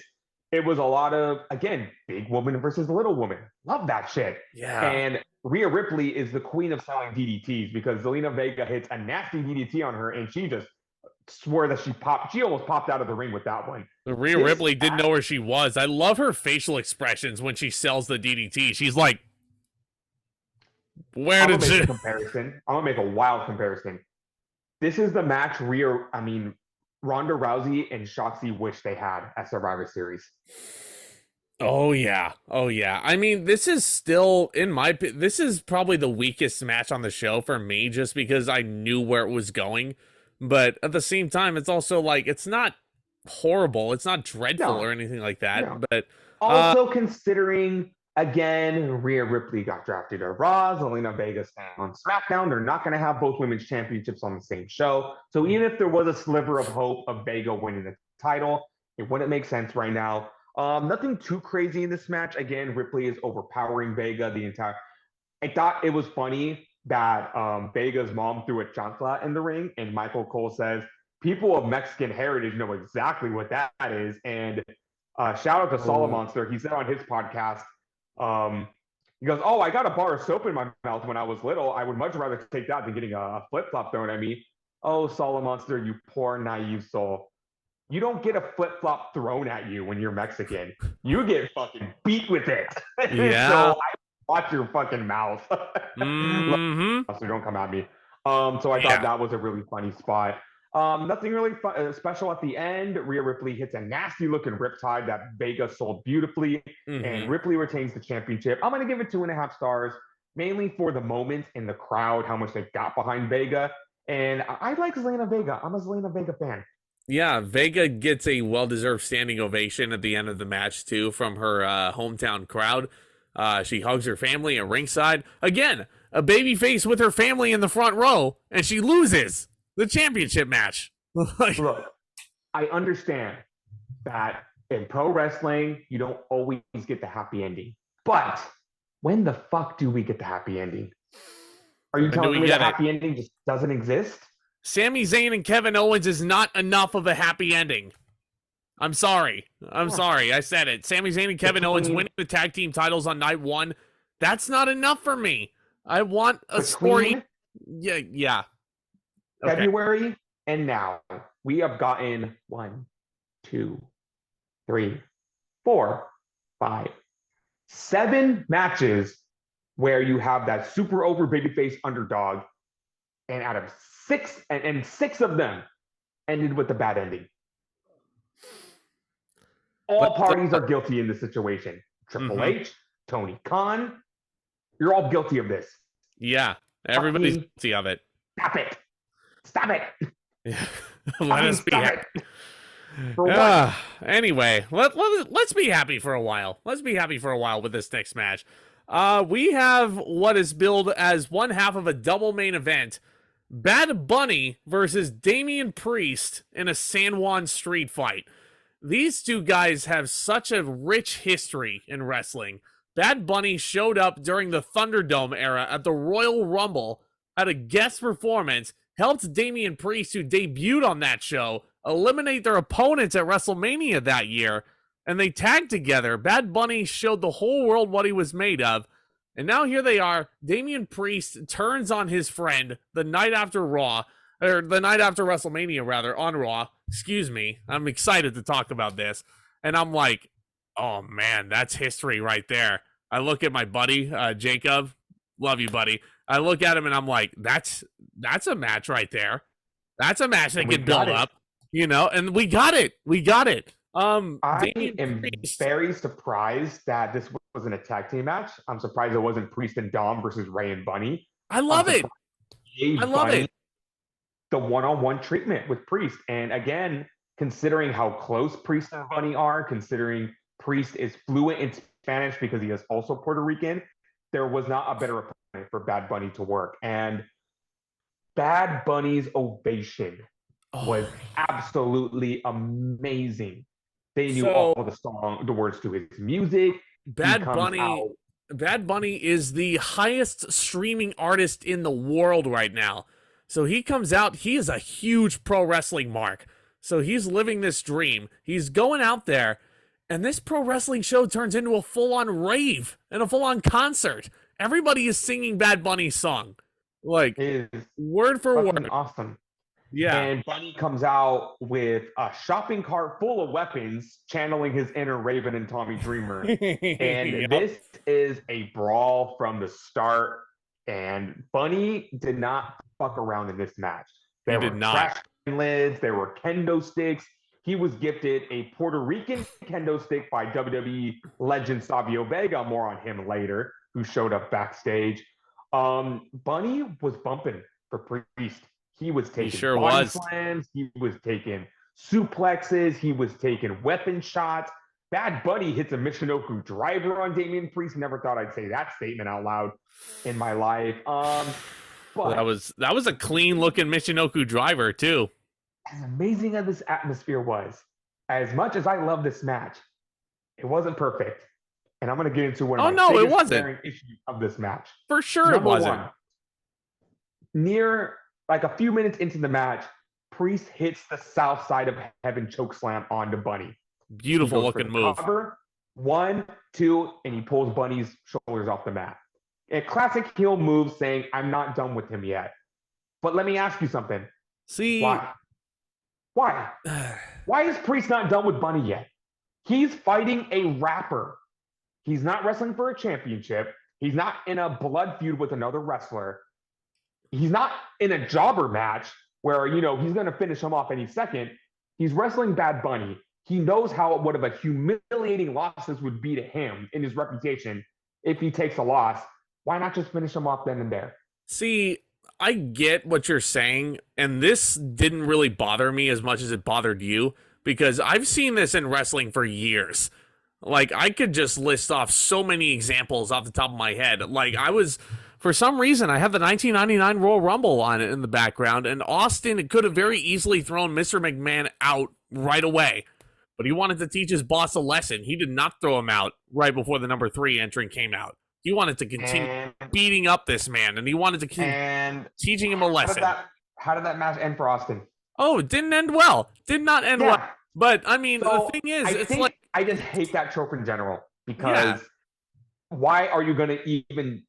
It was a lot of, again, big woman versus little woman. Love that shit. Yeah. And Rhea Ripley is the queen of selling DDTs because Zelina Vega hits a nasty DDT on her, and she just swore that she almost popped out of the ring with that one. Rhea Ripley didn't know where she was. I love her facial expressions when she sells the DDT. She's like, where did she... I'm going to make a wild comparison. This is the match Ronda Rousey and Shotzi wish they had at Survivor Series. Oh yeah. I mean, this is still this is probably the weakest match on the show for me, just because I knew where it was going. But at the same time, it's also like, it's not horrible, it's not dreadful or anything like that. No. But also considering, again, Rhea Ripley got drafted to Raw, Zelina Vega staying on SmackDown. They're not going to have both women's championships on the same show. So even if there was a sliver of hope of Vega winning the title, it wouldn't make sense right now. Nothing too crazy in this match. Again, Ripley is overpowering Vega the entire... I thought it was funny that Vega's mom threw a chancla in the ring, and Michael Cole says, people of Mexican heritage know exactly what that is. And shout out to Solomonster. He said on his podcast, He goes, "Oh, I got a bar of soap in my mouth when I was little. I would much rather take that than getting a flip flop thrown at me." Oh, Solid Monster, you poor naive soul. You don't get a flip flop thrown at you when you're Mexican. You get fucking beat with it. Yeah. So I watch your fucking mouth. Mm-hmm. So don't come at me. So I thought that was a really funny spot. Nothing really special at the end. Rhea Ripley hits a nasty looking riptide that Vega sold beautifully, and Ripley retains the championship. I'm going to give it 2.5 stars, mainly for the moment in the crowd, how much they got behind Vega. And I like Zelina Vega. I'm a Zelina Vega fan. Yeah, Vega gets a well-deserved standing ovation at the end of the match, too, from her hometown crowd. She hugs her family at ringside. Again, a babyface with her family in the front row, and she loses the championship match. Look, I understand that in pro wrestling, you don't always get the happy ending. But when the fuck do we get the happy ending? Are you telling me the happy ending just doesn't exist? Sami Zayn and Kevin Owens is not enough of a happy ending. I'm sorry. I said it. Sami Zayn and Kevin Owens winning the tag team titles on night 1. That's not enough for me. I want a story. Yeah. Okay. February and now we have gotten 1, 2, 3, 4, 5, 7 matches where you have that super over babyface underdog, and out of 6, and 6 of them ended with a bad ending. All parties are guilty in this situation. Triple H, Tony Khan, you're all guilty of this. Yeah, everybody's guilty of it. Stop it. Yeah. Let us be happy. Anyway, let's be happy for a while. Let's be happy for a while with this next match. We have what is billed as one half of a double main event. Bad Bunny versus Damian Priest in a San Juan street fight. These two guys have such a rich history in wrestling. Bad Bunny showed up during the Thunderdome era at the Royal Rumble, had a guest performance, helped Damian Priest, who debuted on that show, eliminate their opponents at WrestleMania that year, and they tagged together. Bad Bunny showed the whole world what he was made of. And now here they are. Damian Priest turns on his friend the night after Raw, or the night after WrestleMania, rather, on Raw. Excuse me. I'm excited to talk about this. And I'm like, oh man, that's history right there. I look at my buddy, Jacob. Love you, buddy. I look at him and I'm like, that's a match right there. That's a match that can build up, you know, and we got it. I am very surprised that this wasn't a tag team match. I'm surprised it wasn't Priest and Dom versus Ray and Bunny. I love it. The one-on-one treatment with Priest. And again, considering how close Priest and Bunny are, considering Priest is fluent in Spanish because he is also Puerto Rican, there was not a better opponent for Bad Bunny to work. And Bad Bunny's ovation was absolutely amazing. They knew all the words to his music. Bad Bunny is the highest streaming artist in the world right now. So he comes out, he is a huge pro wrestling mark. So he's living this dream. He's going out there, and this pro wrestling show turns into a full-on rave and a full-on concert. Everybody is singing Bad Bunny's song. Like, word for word. Awesome. Yeah. And Bunny comes out with a shopping cart full of weapons, channeling his inner Raven and Tommy Dreamer. And this is a brawl from the start. And Bunny did not fuck around in this match. There were trash lids, there were kendo sticks. He was gifted a Puerto Rican kendo stick by WWE legend Savio Vega. More on him later, who showed up backstage. Bunny was bumping for Priest. He was taking body slams. He was taking suplexes. He was taking weapon shots. Bad Bunny hits a Michinoku driver on Damian Priest. Never thought I'd say that statement out loud in my life. But that was a clean looking Michinoku driver too. As amazing as this atmosphere was, as much as I love this match, it wasn't perfect. And I'm going to get into one of my biggest issues of this match. For sure, it wasn't. Near like a few minutes into the match, Priest hits the south side of heaven chokeslam onto Bunny. Beautiful looking move. 1, 2, and he pulls Bunny's shoulders off the mat. A classic heel move saying, I'm not done with him yet. But let me ask you something. See, why? Why? Why is Priest not done with Bunny yet? He's fighting a rapper. He's not wrestling for a championship. He's not in a blood feud with another wrestler. He's not in a jobber match where, he's going to finish him off any second. He's wrestling Bad Bunny. He knows what of a humiliating loss this would be to him in his reputation if he takes a loss. Why not just finish him off then and there? See, I get what you're saying, and this didn't really bother me as much as it bothered you, because I've seen this in wrestling for years. Like, I could just list off so many examples off the top of my head. Like, for some reason, I have the 1999 Royal Rumble on it in the background, and Austin could have very easily thrown Mr. McMahon out right away. But he wanted to teach his boss a lesson. He did not throw him out right before the number 3 entrant came out. He wanted to continue beating up this man, and he wanted to keep teaching him a lesson. How did that match end for Austin? Oh, it didn't end well. Did not end well. But, I mean, the thing is, I just hate that trope in general, because why are you going to even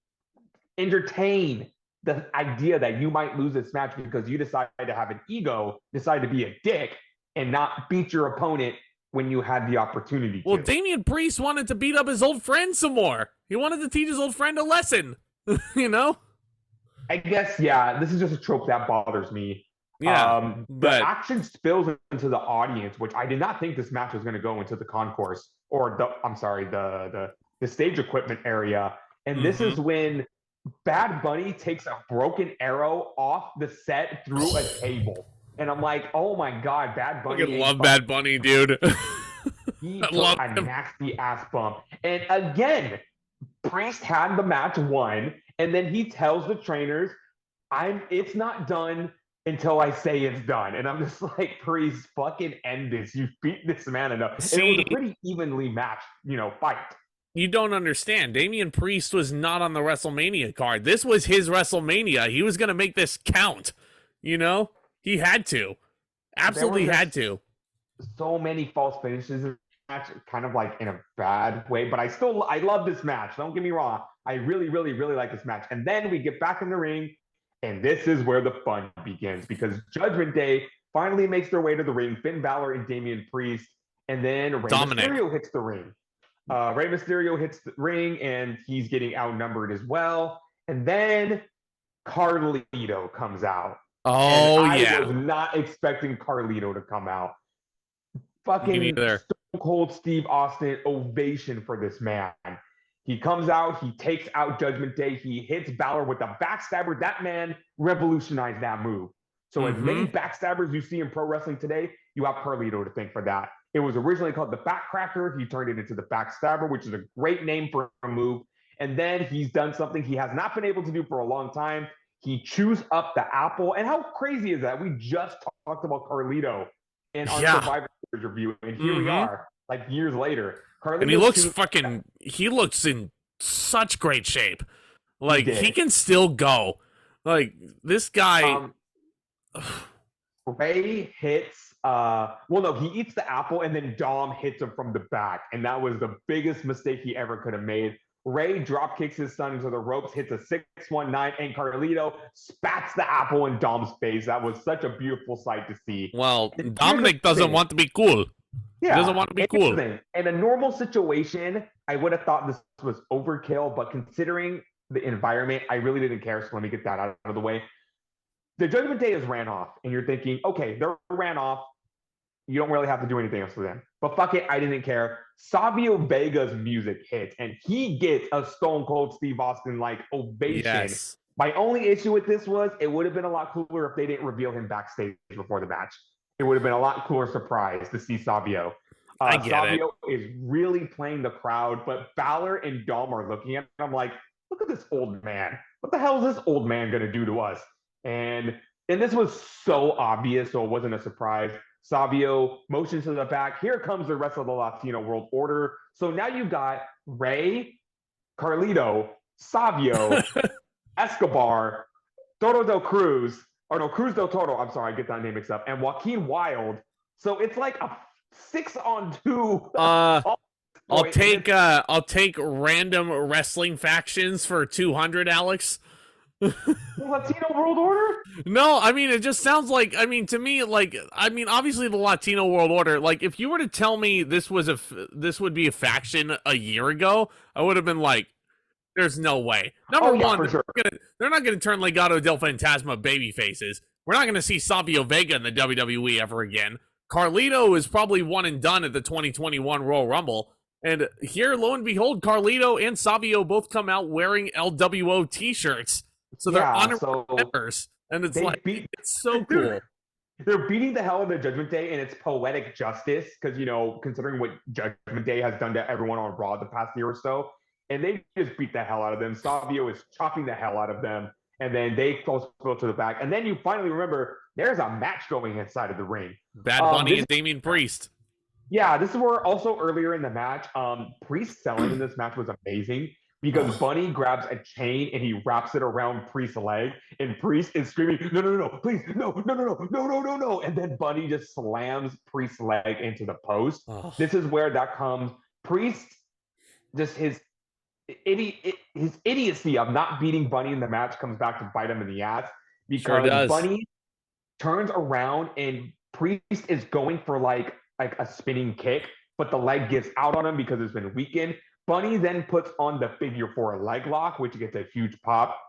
entertain the idea that you might lose this match because you decide to have an ego, decide to be a dick, and not beat your opponent when you had the opportunity to? Well, Damian Priest wanted to beat up his old friend some more. He wanted to teach his old friend a lesson, I guess, this is just a trope that bothers me. Yeah, the action spills into the audience, which I did not think this match was going to go into the concourse, or the stage equipment area. And this is when Bad Bunny takes a broken arrow off the set through a table. And I'm like, oh my God, Bad Bunny. I love Bad Bunny, dude. He took a nasty ass bump. And again, Priest had the match won, and then he tells the trainers, it's not done until I say it's done. And I'm just like, Priest, fucking end this. You beat this man enough. And it was a pretty evenly matched, fight. You don't understand. Damian Priest was not on the WrestleMania card. This was his WrestleMania. He was going to make this count. He had to. Absolutely had to. So many false finishes in the match, kind of like in a bad way. But I love this match. Don't get me wrong. I really, really, really like this match. And then we get back in the ring, and this is where the fun begins, because Judgment Day finally makes their way to the ring. Finn Balor and Damian Priest. And then Rey Mysterio hits the ring. Rey Mysterio hits the ring, and he's getting outnumbered as well. And then Carlito comes out. Oh, I was not expecting Carlito to come out. Fucking Stone Cold Steve Austin ovation for this man. He comes out, he takes out Judgment Day, he hits Balor with a backstabber. That man revolutionized that move. So as many backstabbers you see in pro wrestling today, you have Carlito to thank for that. It was originally called the Backcracker. He turned it into the Backstabber, which is a great name for a move. And then he's done something he has not been able to do for a long time. He chews up the apple. And how crazy is that? We just talked about Carlito in our Survivor Series review, and here we are, like years later. Carlito, and he looks in such great shape. Like, he can still go. Like, this guy. Ray hits. He eats the apple, and then Dom hits him from the back, and that was the biggest mistake he ever could have made. Ray drop kicks his son into the ropes, hits a 619, and Carlito spats the apple in Dom's face. That was such a beautiful sight to see. Well, Dominic doesn't want to be cool. Yeah, he doesn't want to be cool. In a normal situation, I would have thought this was overkill, but considering the environment, I really didn't care, so let me get that out of the way. The Judgment Day is ran off, and you're thinking, okay, they're ran off. You don't really have to do anything else for them. But fuck it, I didn't care. Savio Vega's music hits, and he gets a Stone Cold Steve Austin-like ovation. Yes. My only issue with this was it would have been a lot cooler if they didn't reveal him backstage before the match. It would have been a lot cooler surprise to see Savio. I get Savio is really playing the crowd, but Balor and Dom are looking at him. I'm like, look at this old man. What the hell is this old man going to do to us? And this was so obvious, so it wasn't a surprise. Savio motions to the back. Here comes the rest of the Latino World Order. So now you've got Ray, Carlito, Savio, Escobar, Cruz del Toro. I'm sorry, I get that name mixed up. And Joaquin Wilde. So it's like a 6-on-2 Boy, I'll take random wrestling factions for 200, Alex. the Latino World Order? No, I mean, it just sounds like, I mean, to me, like, I mean, obviously the Latino World Order, like, if you were to tell me this would be a faction a year ago, I would have been like, there's no way. Number one, for sure. they're not gonna turn Legado del Fantasma baby faces. We're not gonna see Savio Vega in the WWE ever again. Carlito is probably one and done at the 2021 Royal Rumble. And here, lo and behold, Carlito and Savio both come out wearing LWO t-shirts. So they're honorary members. And it's like, it's so cool. They're beating the hell out of the Judgment Day, and it's poetic justice because, you know, considering what Judgment Day has done to everyone on Raw the past year or so, and they just beat the hell out of them. Savio is chopping the hell out of them, and then they go to the back. And then you finally remember there's a match going inside of the ring. Bad Bunny and Damian Priest. Yeah, this is where also earlier in the match, Priest selling in this match was amazing because Bunny grabs a chain and he wraps it around Priest's leg, and Priest is screaming, no, please, no. And then Bunny just slams Priest's leg into the post. Oh. This is where that comes. Priest, just his idiocy of not beating Bunny in the match comes back to bite him in the ass because Bunny turns around and Priest is going for like a spinning kick, but the leg gives out on him because it's been weakened. Bunny then puts on the figure 4 leg lock, which gets a huge pop.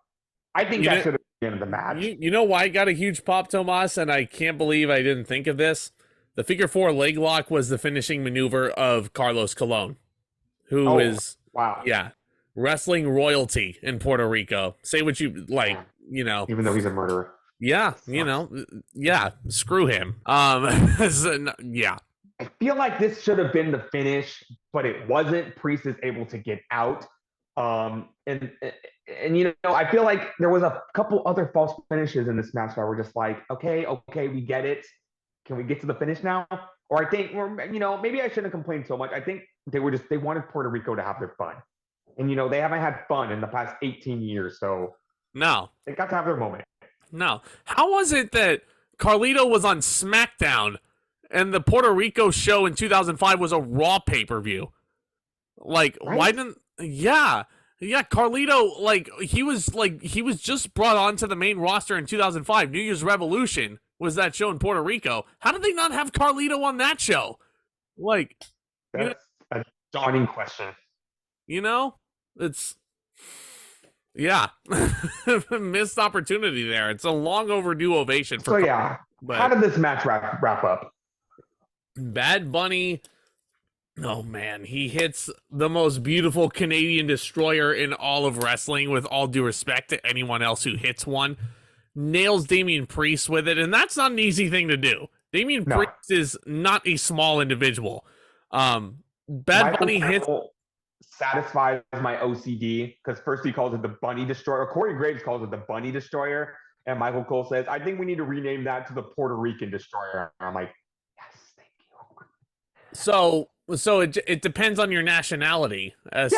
I think that should have been the end of the match. You know why it got a huge pop, Tomas? And I can't believe I didn't think of this. The figure 4 leg lock was the finishing maneuver of Carlos Colon, who is wrestling royalty in Puerto Rico. Say what you like, you know. Even though he's a murderer. Yeah, you know, screw him. Yeah. I feel like this should have been the finish, but it wasn't. Priest is able to get out. And you know, I feel like there was a couple other false finishes in this match that were just like, okay, we get it. Can we get to the finish now? Or I think, you know, maybe I shouldn't complain so much. I think they wanted Puerto Rico to have their fun. And, you know, they haven't had fun in the past 18 years. So no, they got to have their moment. No. How was it that Carlito was on SmackDown and the Puerto Rico show in 2005 was a Raw pay-per-view? Like, why didn't... Yeah, Carlito, he was just brought onto the main roster in 2005. New Year's Revolution was that show in Puerto Rico. How did they not have Carlito on that show? Like... That's a daunting question. You know? It's... Yeah. Missed opportunity there. It's a long overdue ovation for Carlito, but how did this match wrap up? Bad Bunny, oh man, he hits the most beautiful Canadian destroyer in all of wrestling, with all due respect to anyone else who hits one. Nails Damian Priest with it, and that's not an easy thing to do. Damian Priest is not a small individual. Bad Bunny hits... satisfies my OCD because first he calls it the Bunny Destroyer. Corey Graves calls it the Bunny Destroyer, and Michael Cole says, I think we need to rename that to the Puerto Rican Destroyer. I'm like, yes, thank you. So it depends on your nationality as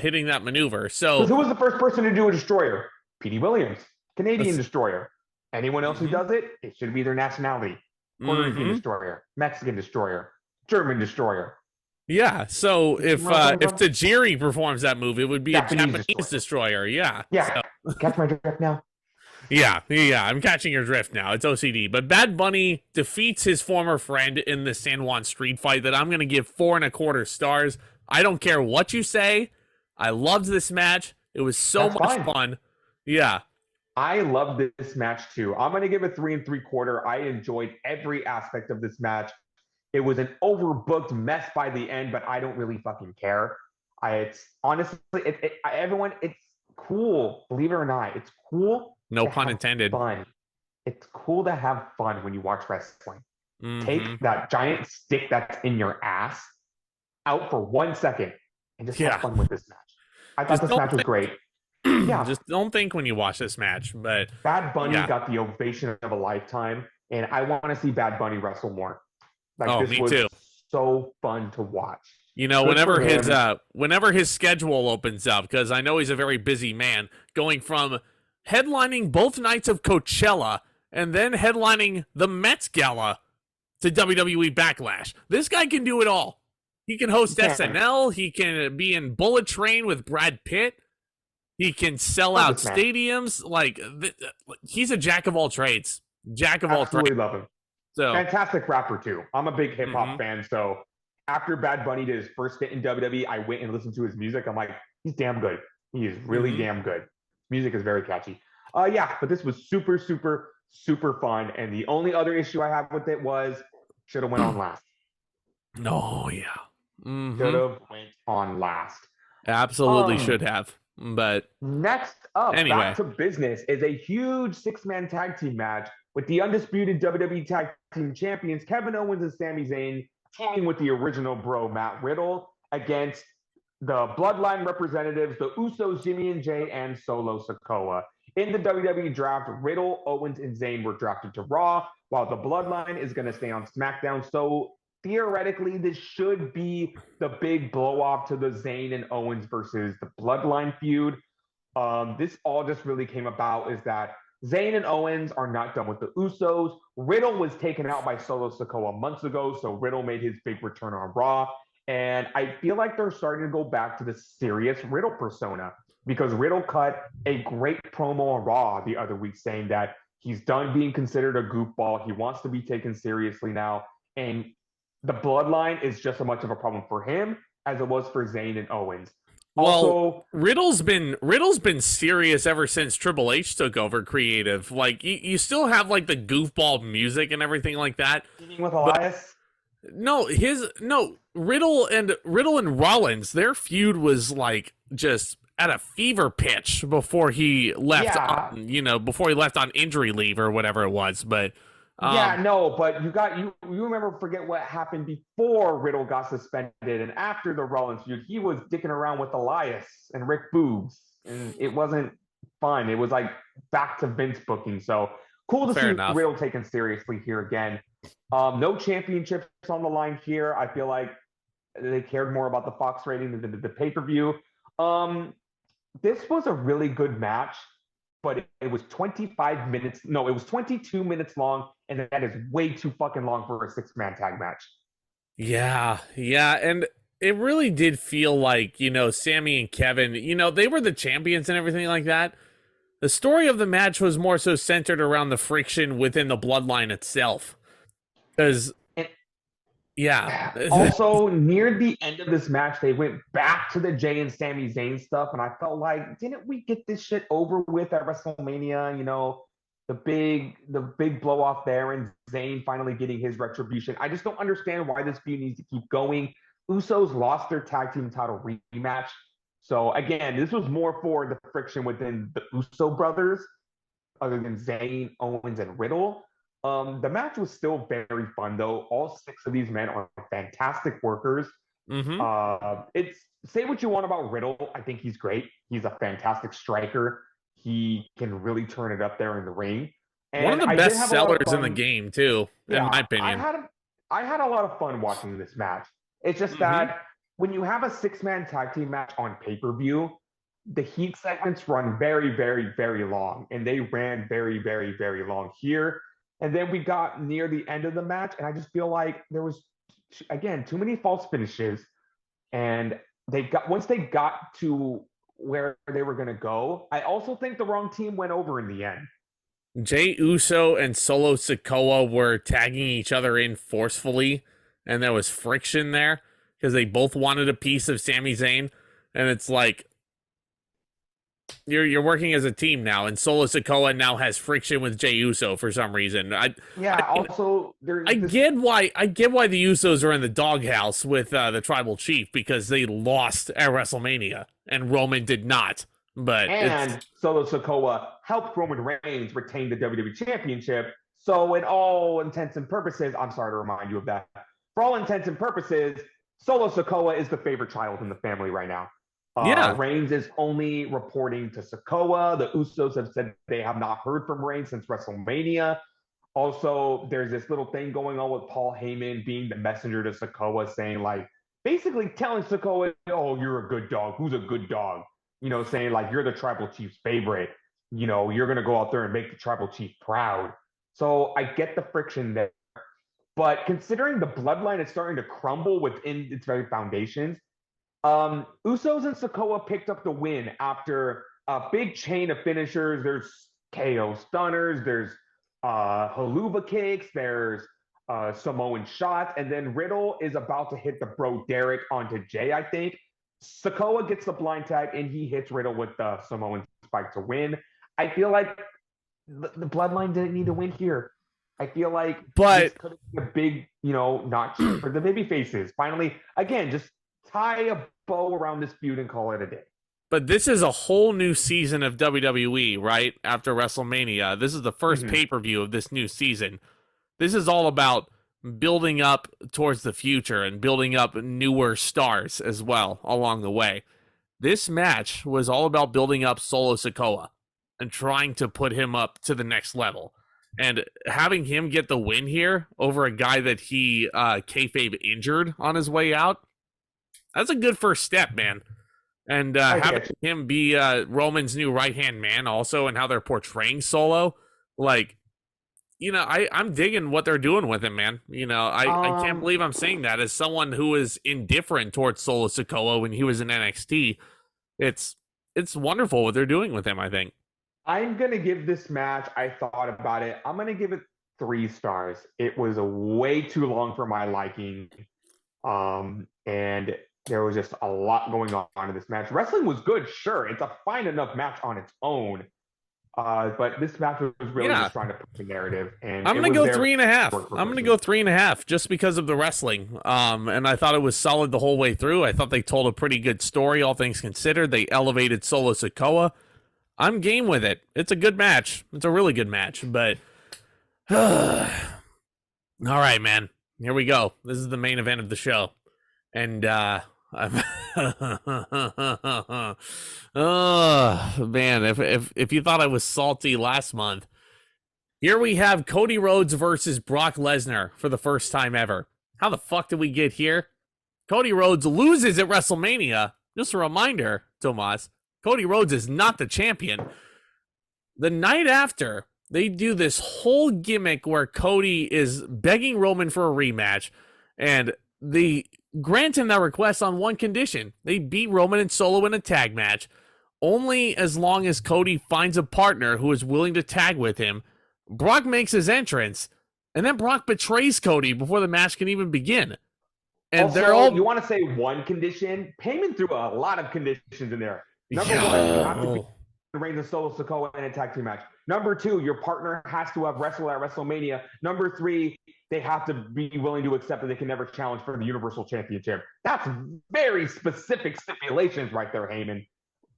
hitting that maneuver. So who was the first person to do a destroyer? P.D. Williams, Canadian Destroyer. Anyone else who does it, it should be their nationality. Puerto Rican Destroyer, Mexican Destroyer, German Destroyer. Yeah, so if Tajiri performs that move, it would be a Japanese destroyer. Yeah. Yeah. So. Catch my drift now. Yeah, I'm catching your drift now. It's OCD. But Bad Bunny defeats his former friend in the San Juan street fight that I'm going to give 4.25 stars. I don't care what you say. I loved this match. It was so much fun. Yeah. I loved this match too. I'm going to give it 3 3/4. I enjoyed every aspect of this match. It was an overbooked mess by the end, but I don't really fucking care. It's honestly, everyone, it's cool. Believe it or not, it's cool. No pun intended. Fun. It's cool to have fun when you watch wrestling. Take that giant stick that's in your ass out for 1 second and just have fun with this match. I thought this match was great. Just don't think when you watch this match. But Bad Bunny got the ovation of a lifetime, and I want to see Bad Bunny wrestle more. Me too. So fun to watch. You know, whenever his schedule opens up, because I know he's a very busy man, going from headlining both nights of Coachella and then headlining the Mets Gala to WWE Backlash. This guy can do it all. He can host You can't. SNL. He can be in Bullet Train with Brad Pitt. He can sell Love out this man. stadiums. Like he's a jack of all trades. Jack of all trades. Absolutely love him. So Fantastic rapper too. I'm a big hip hop Mhm. fan, so after Bad Bunny did his first stint in WWE, I went and listened to his music. I'm like, he's damn good. He is really damn good. Music is very catchy. Yeah, but this was super, super, super fun. And the only other issue I have with it was should have went on last. Oh yeah. Should have went on last. Absolutely should have. But next up, anyway, back to business, is a huge six-man tag team match with the undisputed WWE Tag Team Champions Kevin Owens and Sami Zayn teaming with the original bro Matt Riddle against the Bloodline representatives, the Usos, Jimmy and Jay, and Solo Sikoa. In the WWE draft, Riddle, Owens, and Zayn were drafted to Raw, while the Bloodline is going to stay on SmackDown. So theoretically, this should be the big blow-off to the Zayn and Owens versus the Bloodline feud. This all just really came about is that Zayn and Owens are not done with the Usos. Riddle was taken out by Solo Sikoa months ago, so Riddle made his big return on Raw. And I feel like they're starting to go back to the serious Riddle persona because Riddle cut a great promo on Raw the other week saying that he's done being considered a goofball. He wants to be taken seriously now. And the Bloodline is just as much of a problem for him as it was for Zayn and Owens. Also, Riddle's been serious ever since Triple H took over creative. Like you still have like the goofball music and everything like that. With Elias? Riddle and Rollins, their feud was like just at a fever pitch before he left before he left on injury leave or whatever it was. But but you remember forget what happened before Riddle got suspended and after the Rollins feud, he was dicking around with Elias and Rick Boogs, and it wasn't fun. It was like back to Vince booking. So cool to see Riddle taken seriously here again. No championships on the line here. I feel like they cared more about the Fox rating than the pay-per-view. This was a really good match, but it was 25 minutes. No, it was 22 minutes long, and that is way too fucking long for a six-man tag match. Yeah, and it really did feel like, Sami and Kevin, they were the champions and everything like that. The story of the match was more so centered around the friction within the Bloodline itself. Because, also, near the end of this match, they went back to the Jay and Sami Zayn stuff, and I felt like, didn't we get this shit over with at WrestleMania? The big blow off there, and Zayn finally getting his retribution. I just don't understand why this feud needs to keep going. Usos lost their tag team title rematch, so again, this was more for the friction within the Uso brothers, other than Zayn, Owens, and Riddle. The match was still very fun, though. All six of these men are fantastic workers. It's say what you want about Riddle. I think he's great. He's a fantastic striker. He can really turn it up there in the ring. And one of the best sellers in the game, too, in my opinion. I had a lot of fun watching this match. It's just that when you have a six-man tag team match on pay-per-view, the heat segments run very, very, very long. And they ran very, very, very long here. And then we got near the end of the match, and I just feel like there was, again, too many false finishes. And once they got to where they were going to go, I also think the wrong team went over in the end. Jey Uso and Solo Sikoa were tagging each other in forcefully, and there was friction there because they both wanted a piece of Sami Zayn. And it's like, you're working as a team now, and Solo Sikoa now has friction with Jey Uso for some reason. I get why the Usos are in the doghouse with the Tribal Chief, because they lost at WrestleMania and Roman did not. And Solo Sikoa helped Roman Reigns retain the WWE Championship. So, in all intents and purposes, I'm sorry to remind you of that. For all intents and purposes, Solo Sikoa is the favorite child in the family right now. Reigns is only reporting to Sikoa. The Usos have said they have not heard from Reigns since WrestleMania. Also, there's this little thing going on with Paul Heyman being the messenger to Sikoa, saying basically telling Sikoa, oh, you're a good dog. Who's a good dog? Saying you're the Tribal Chief's favorite. You're going to go out there and make the Tribal Chief proud. So I get the friction there. But considering the bloodline is starting to crumble within its very foundations, Usos and Sikoa picked up the win after a big chain of finishers. There's KO stunners, there's haluva kicks, there's Samoan shots, and then Riddle is about to hit the Bro Derek onto Jay, I think. Sikoa gets the blind tag, and he hits Riddle with the Samoan spike to win. I feel like the bloodline didn't need to win here. I feel like this could be a big, notch for the baby faces. Finally, again, just tie a bow around this feud and call it a day. But this is a whole new season of WWE, right? After WrestleMania. This is the first pay-per-view of this new season. This is all about building up towards the future and building up newer stars as well along the way. This match was all about building up Solo Sikoa and trying to put him up to the next level. And having him get the win here over a guy that he kayfabe injured on his way out, that's a good first step, man. And having him be Roman's new right-hand man also, and how they're portraying Solo, like, I'm digging what they're doing with him, man. I can't believe I'm saying that as someone who was indifferent towards Solo Sikoa when he was in NXT. It's wonderful what they're doing with him, I think. I'm going to give this match, I thought about it, I'm going to give it 3 stars. It was way too long for my liking. And there was just a lot going on in this match. Wrestling was good, sure. It's a fine enough match on its own. But this match was really just trying to put the narrative. And I'm going to go 3.5. I'm going to go 3.5 just because of the wrestling. And I thought it was solid the whole way through. I thought they told a pretty good story, all things considered. They elevated Solo Sikoa. I'm game with it. It's a good match. It's a really good match. But, all right, man. Here we go. This is the main event of the show. And, oh man, if you thought I was salty last month, here we have Cody Rhodes versus Brock Lesnar for the first time ever. How the fuck did we get here? Cody Rhodes loses at WrestleMania. Just a reminder, Tomas, Cody Rhodes is not the champion. The night after, they do this whole gimmick where Cody is begging Roman for a rematch, and they grant him that request on one condition. They beat Roman and Solo in a tag match, only as long as Cody finds a partner who is willing to tag with him. Brock makes his entrance, and then Brock betrays Cody before the match can even begin. And also, they're all... You want to say one condition? Payment threw a lot of conditions in there. Number one, you have to be Reigns and Solo Sikoa in a tag team match. Number 2, your partner has to have wrestled at WrestleMania. Number 3, they have to be willing to accept that they can never challenge for the Universal Championship. That's very specific stipulations right there, Heyman.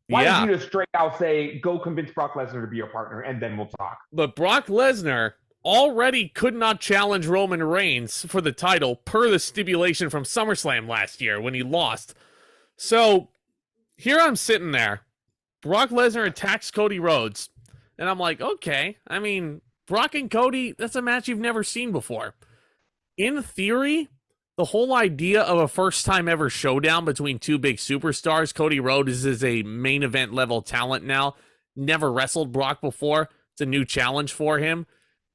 Why did you just straight out say, go convince Brock Lesnar to be your partner, and then we'll talk? But Brock Lesnar already could not challenge Roman Reigns for the title per the stipulation from SummerSlam last year when he lost. So here I'm sitting there. Brock Lesnar attacks Cody Rhodes. And I'm like, okay. I mean, Brock and Cody, that's a match you've never seen before. In theory, the whole idea of a first-time ever showdown between two big superstars, Cody Rhodes is a main event level talent now, never wrestled Brock before. It's a new challenge for him.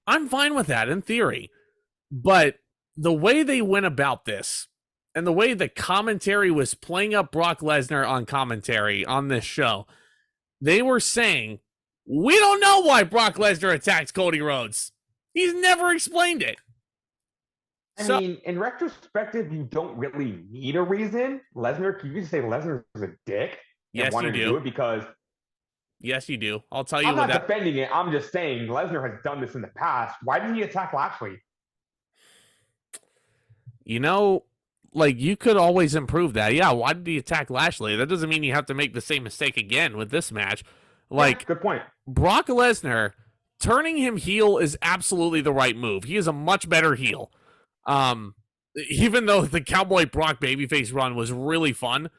I'm fine with that in theory. But the way they went about this, and the way the commentary was playing up Brock Lesnar on commentary on this show, they were saying, we don't know why Brock Lesnar attacked Cody Rhodes. He's never explained it. I mean, in retrospective, you don't really need a reason. Lesnar, you just say Lesnar is a dick. Yes, you do. To do it because yes, you do. I'll tell you. I'm not defending it. I'm just saying Lesnar has done this in the past. Why did he attack Lashley? Like, you could always improve that. Yeah, why did he attack Lashley? That doesn't mean you have to make the same mistake again with this match. Like, good point. Brock Lesnar, turning him heel is absolutely the right move. He is a much better heel. Even though the Cowboy Brock babyface run was really fun,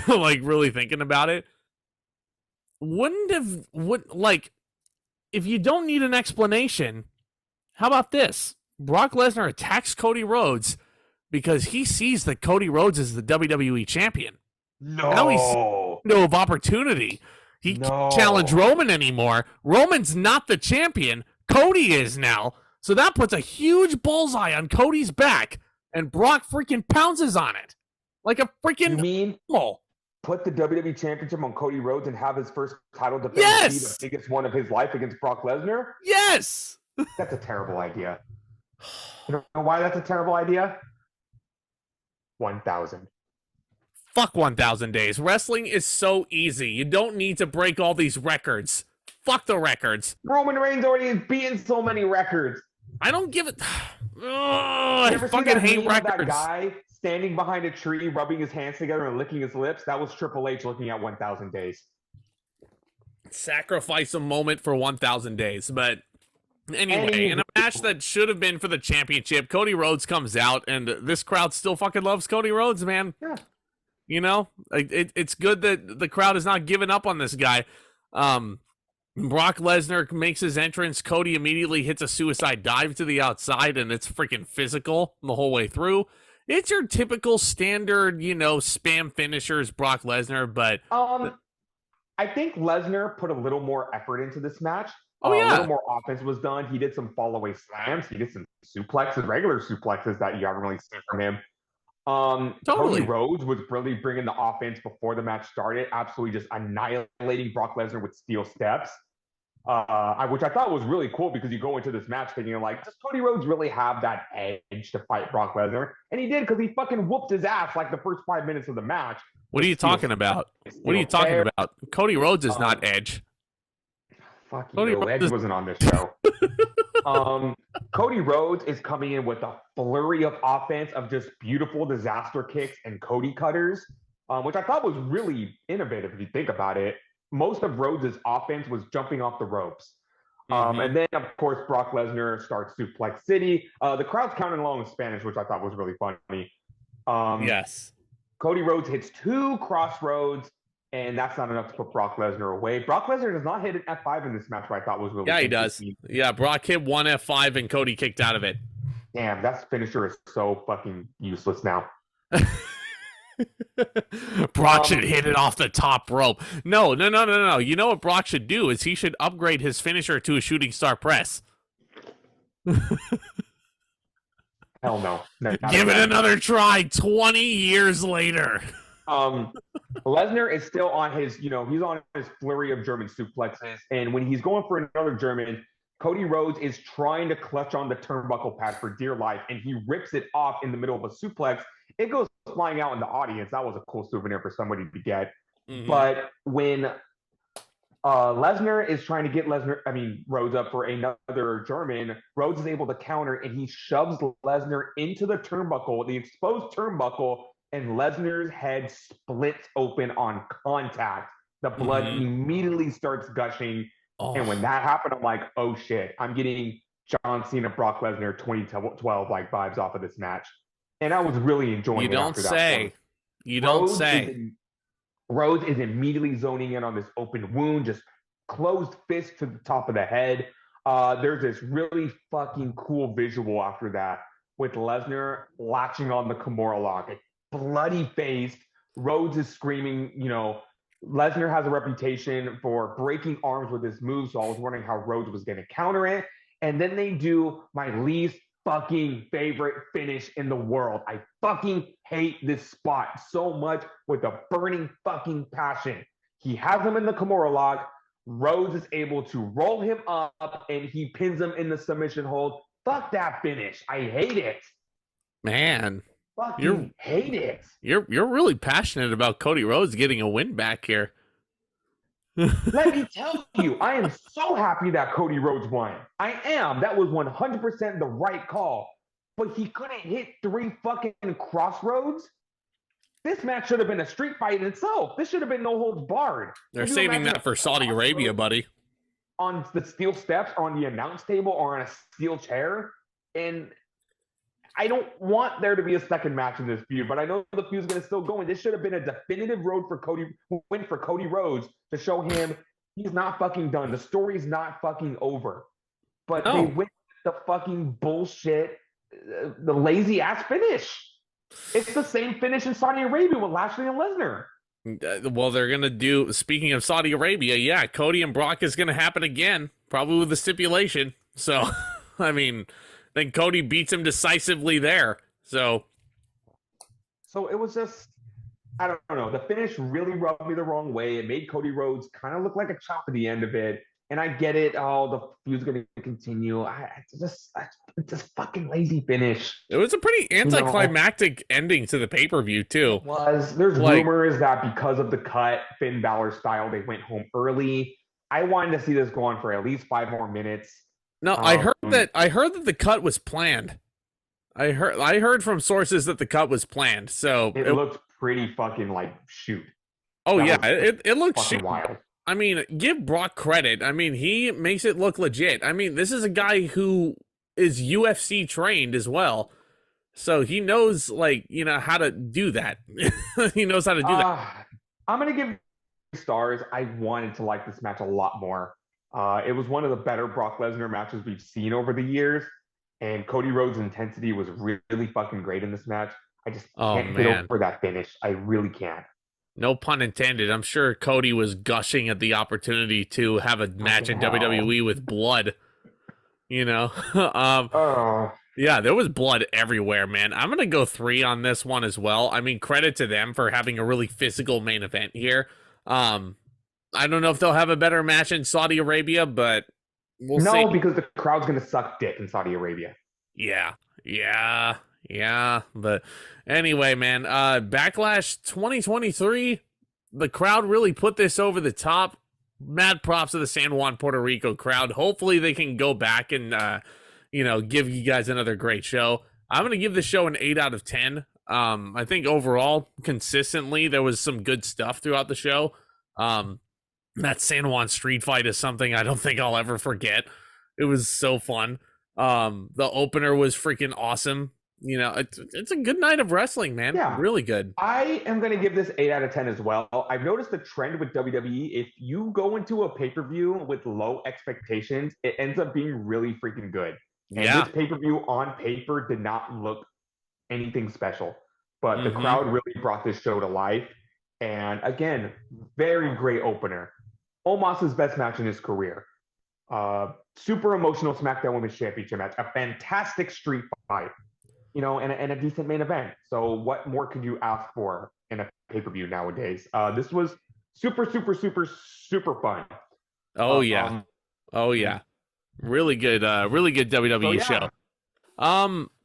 like, really thinking about it, if you don't need an explanation, how about this? Brock Lesnar attacks Cody Rhodes because he sees that Cody Rhodes is the WWE champion. Now he's no of opportunity. He can't challenge Roman anymore. Roman's not the champion. Cody is now. So that puts a huge bullseye on Cody's back, and Brock freaking pounces on it like a freaking You mean animal. put the WWE Championship on Cody Rhodes and have his first title defense be Yes! the biggest one of his life against Brock Lesnar? Yes! That's a terrible idea. You know why that's a terrible idea? 1,000. Fuck 1,000 days. Wrestling is so easy. You don't need to break all these records. Fuck the records. Roman Reigns already has beaten so many records. I don't give it. I fucking hate records. That guy standing behind a tree, rubbing his hands together and licking his lips? That was Triple H looking at 1,000 days. Sacrifice a moment for 1,000 days. But anyway, in a match that should have been for the championship, Cody Rhodes comes out, and this crowd still fucking loves Cody Rhodes, man. Yeah. You know, it's good that the crowd is not giving up on this guy. Brock Lesnar makes his entrance. Cody immediately hits a suicide dive to the outside, and it's freaking physical the whole way through. It's your typical standard, you know, spam finishers, Brock Lesnar, but I think Lesnar put a little more effort into this match. Oh, yeah. A little more offense was done. He did some fall-away slams. He did some suplexes, regular suplexes that you haven't really seen from him. Totally. Cody Rhodes was really bringing the offense before the match started, absolutely just annihilating Brock Lesnar with steel steps, which I thought was really cool because you go into this match thinking like, does Cody Rhodes really have that edge to fight Brock Lesnar? And he did, because he fucking whooped his ass like the first 5 minutes of the match. What are you talking about? What are you talking about? Cody Rhodes is not Edge. Fuck you, Edge wasn't on this show. Cody Rhodes is coming in with a flurry of offense of just beautiful disaster kicks and Cody cutters, which I thought was really innovative if you think about it. Most of Rhodes' offense was jumping off the ropes. And then, of course, Brock Lesnar starts Suplex City. The crowd's counting along in Spanish, which I thought was really funny. Yes. Cody Rhodes hits 2 crossroads, and that's not enough to put Brock Lesnar away. Brock Lesnar does not hit an F5 in this match, which I thought was really Yeah, he does. Yeah, Brock hit 1 F5 and Cody kicked out of it. Damn, that finisher is so fucking useless now. Brock should hit it off the top rope. No. You know what Brock should do is he should upgrade his finisher to a shooting star press. Hell no. Give it another try 20 years later. Lesnar is still on his, he's on his flurry of German suplexes. And when he's going for another German, Cody Rhodes is trying to clutch on the turnbuckle pad for dear life. And he rips it off in the middle of a suplex. It goes flying out in the audience. That was a cool souvenir for somebody to get. But when Lesnar is trying to get Rhodes up for another German, Rhodes is able to counter, and he shoves Lesnar into the turnbuckle, the exposed turnbuckle, and Lesnar's head splits open on contact. The blood immediately starts gushing. And when that happened, I'm like, oh shit, I'm getting John Cena, Brock Lesnar 2012 like vibes off of this match. And I was really enjoying it. You don't say. Rhodes is immediately zoning in on this open wound, just closed fist to the top of the head. There's this really fucking cool visual after that with Lesnar latching on the Kimura lock. Bloody faced. Rhodes is screaming, Lesnar has a reputation for breaking arms with his moves, so I was wondering how Rhodes was going to counter it. And then they do my least fucking favorite finish in the world. I fucking hate this spot so much with a burning fucking passion. He has him in the Kimura lock. Rhodes is able to roll him up, and he pins him in the submission hold. Fuck that finish. I hate it. Man. Hate it. You're really passionate about Cody Rhodes getting a win back here. Let me tell you, I am so happy that Cody Rhodes won. I am. That was 100% the right call. But he couldn't hit 3 fucking crossroads. This match should have been a street fight in itself. This should have been no holds barred. They're saving that for Saudi Arabia, buddy. On the steel steps, or on the announce table, or on a steel chair. And I don't want there to be a second match in this feud, but I know the feud's going to still go. And this should have been a definitive win for Cody Rhodes to show him he's not fucking done. The story's not fucking over. But they went the fucking bullshit, the lazy ass finish. It's the same finish in Saudi Arabia with Lashley and Lesnar. Well, they're going to do, speaking of Saudi Arabia, Cody and Brock is going to happen again, probably with a stipulation. So I mean, then Cody beats him decisively there. So it was just, I don't know. The finish really rubbed me the wrong way. It made Cody Rhodes kind of look like a chop at the end of it. And I get it. Oh, the feud's going to continue. It's just fucking lazy finish. it was a pretty anticlimactic ending to the pay-per-view too. There's rumors that because of the cut, Finn Balor style, they went home early. I wanted to see this go on for at least 5 more minutes. No, I heard that the cut was planned. I heard from sources that the cut was planned. So it looked pretty fucking like shoot. Oh yeah, it looked shoot. Wild. I mean, give Brock credit. I mean, he makes it look legit. I mean, this is a guy who is UFC trained as well. So he knows, like, you know, how to do that. He knows how to do that. I'm going to give stars. I wanted to like this match a lot more. It was one of the better Brock Lesnar matches we've seen over the years. And Cody Rhodes' intensity was really fucking great in this match. I just can't get over that finish. I really can't. No pun intended. I'm sure Cody was gushing at the opportunity to have a match in WWE with blood. You know? Yeah, there was blood everywhere, man. I'm going to go 3 on this one as well. I mean, credit to them for having a really physical main event here. I don't know if they'll have a better match in Saudi Arabia, but we'll see. No, because the crowd's going to suck dick in Saudi Arabia. Yeah, but anyway, man, Backlash 2023, the crowd really put this over the top. Mad props to the San Juan, Puerto Rico crowd. Hopefully they can go back and, give you guys another great show. I'm going to give the show an 8 out of 10. I think overall, consistently, there was some good stuff throughout the show. That San Juan street fight is something I don't think I'll ever forget. It was so fun. The opener was freaking awesome. You know, it's a good night of wrestling, man. Yeah. Really good. I am going to give this 8 out of 10 as well. I've noticed a trend with WWE. If you go into a pay-per-view with low expectations, it ends up being really freaking good. And this pay-per-view on paper did not look anything special. But the crowd really brought this show to life. And again, very great opener. Omos' best match in his career. Super emotional SmackDown Women's Championship match. A fantastic street fight. You know, and a decent main event. So what more could you ask for in a pay-per-view nowadays? This was super fun. Oh yeah. Really good WWE show.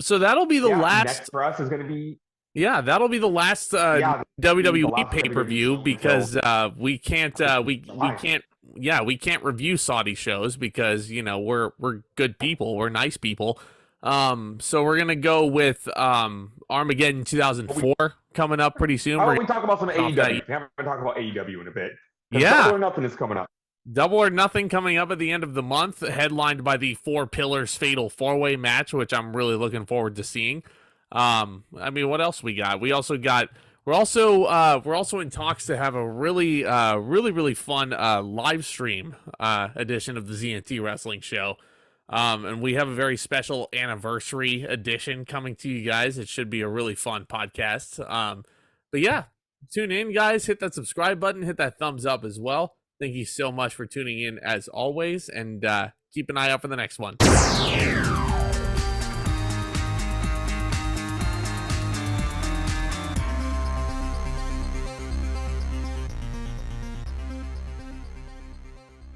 So that'll be the last. Next for us is going to be. Yeah, that'll be the last WWE pay-per-view because we can't review Saudi shows because, you know, we're good people, we're nice people. So we're gonna go with Armageddon 2004 coming up pretty soon. We talk about some AEW. We haven't talked about AEW in a bit. Yeah, Double or Nothing is coming up. Double or Nothing coming up at the end of the month, headlined by the 4 Pillars Fatal 4-Way match, which I'm really looking forward to seeing. I mean, what else we got? We're also in talks to have a really fun live stream edition of the ZNT Wrestling Show. And we have a very special anniversary edition coming to you guys. It should be a really fun podcast. But yeah, tune in, guys. Hit that subscribe button. Hit that thumbs up as well. Thank you so much for tuning in as always. And keep an eye out for the next one.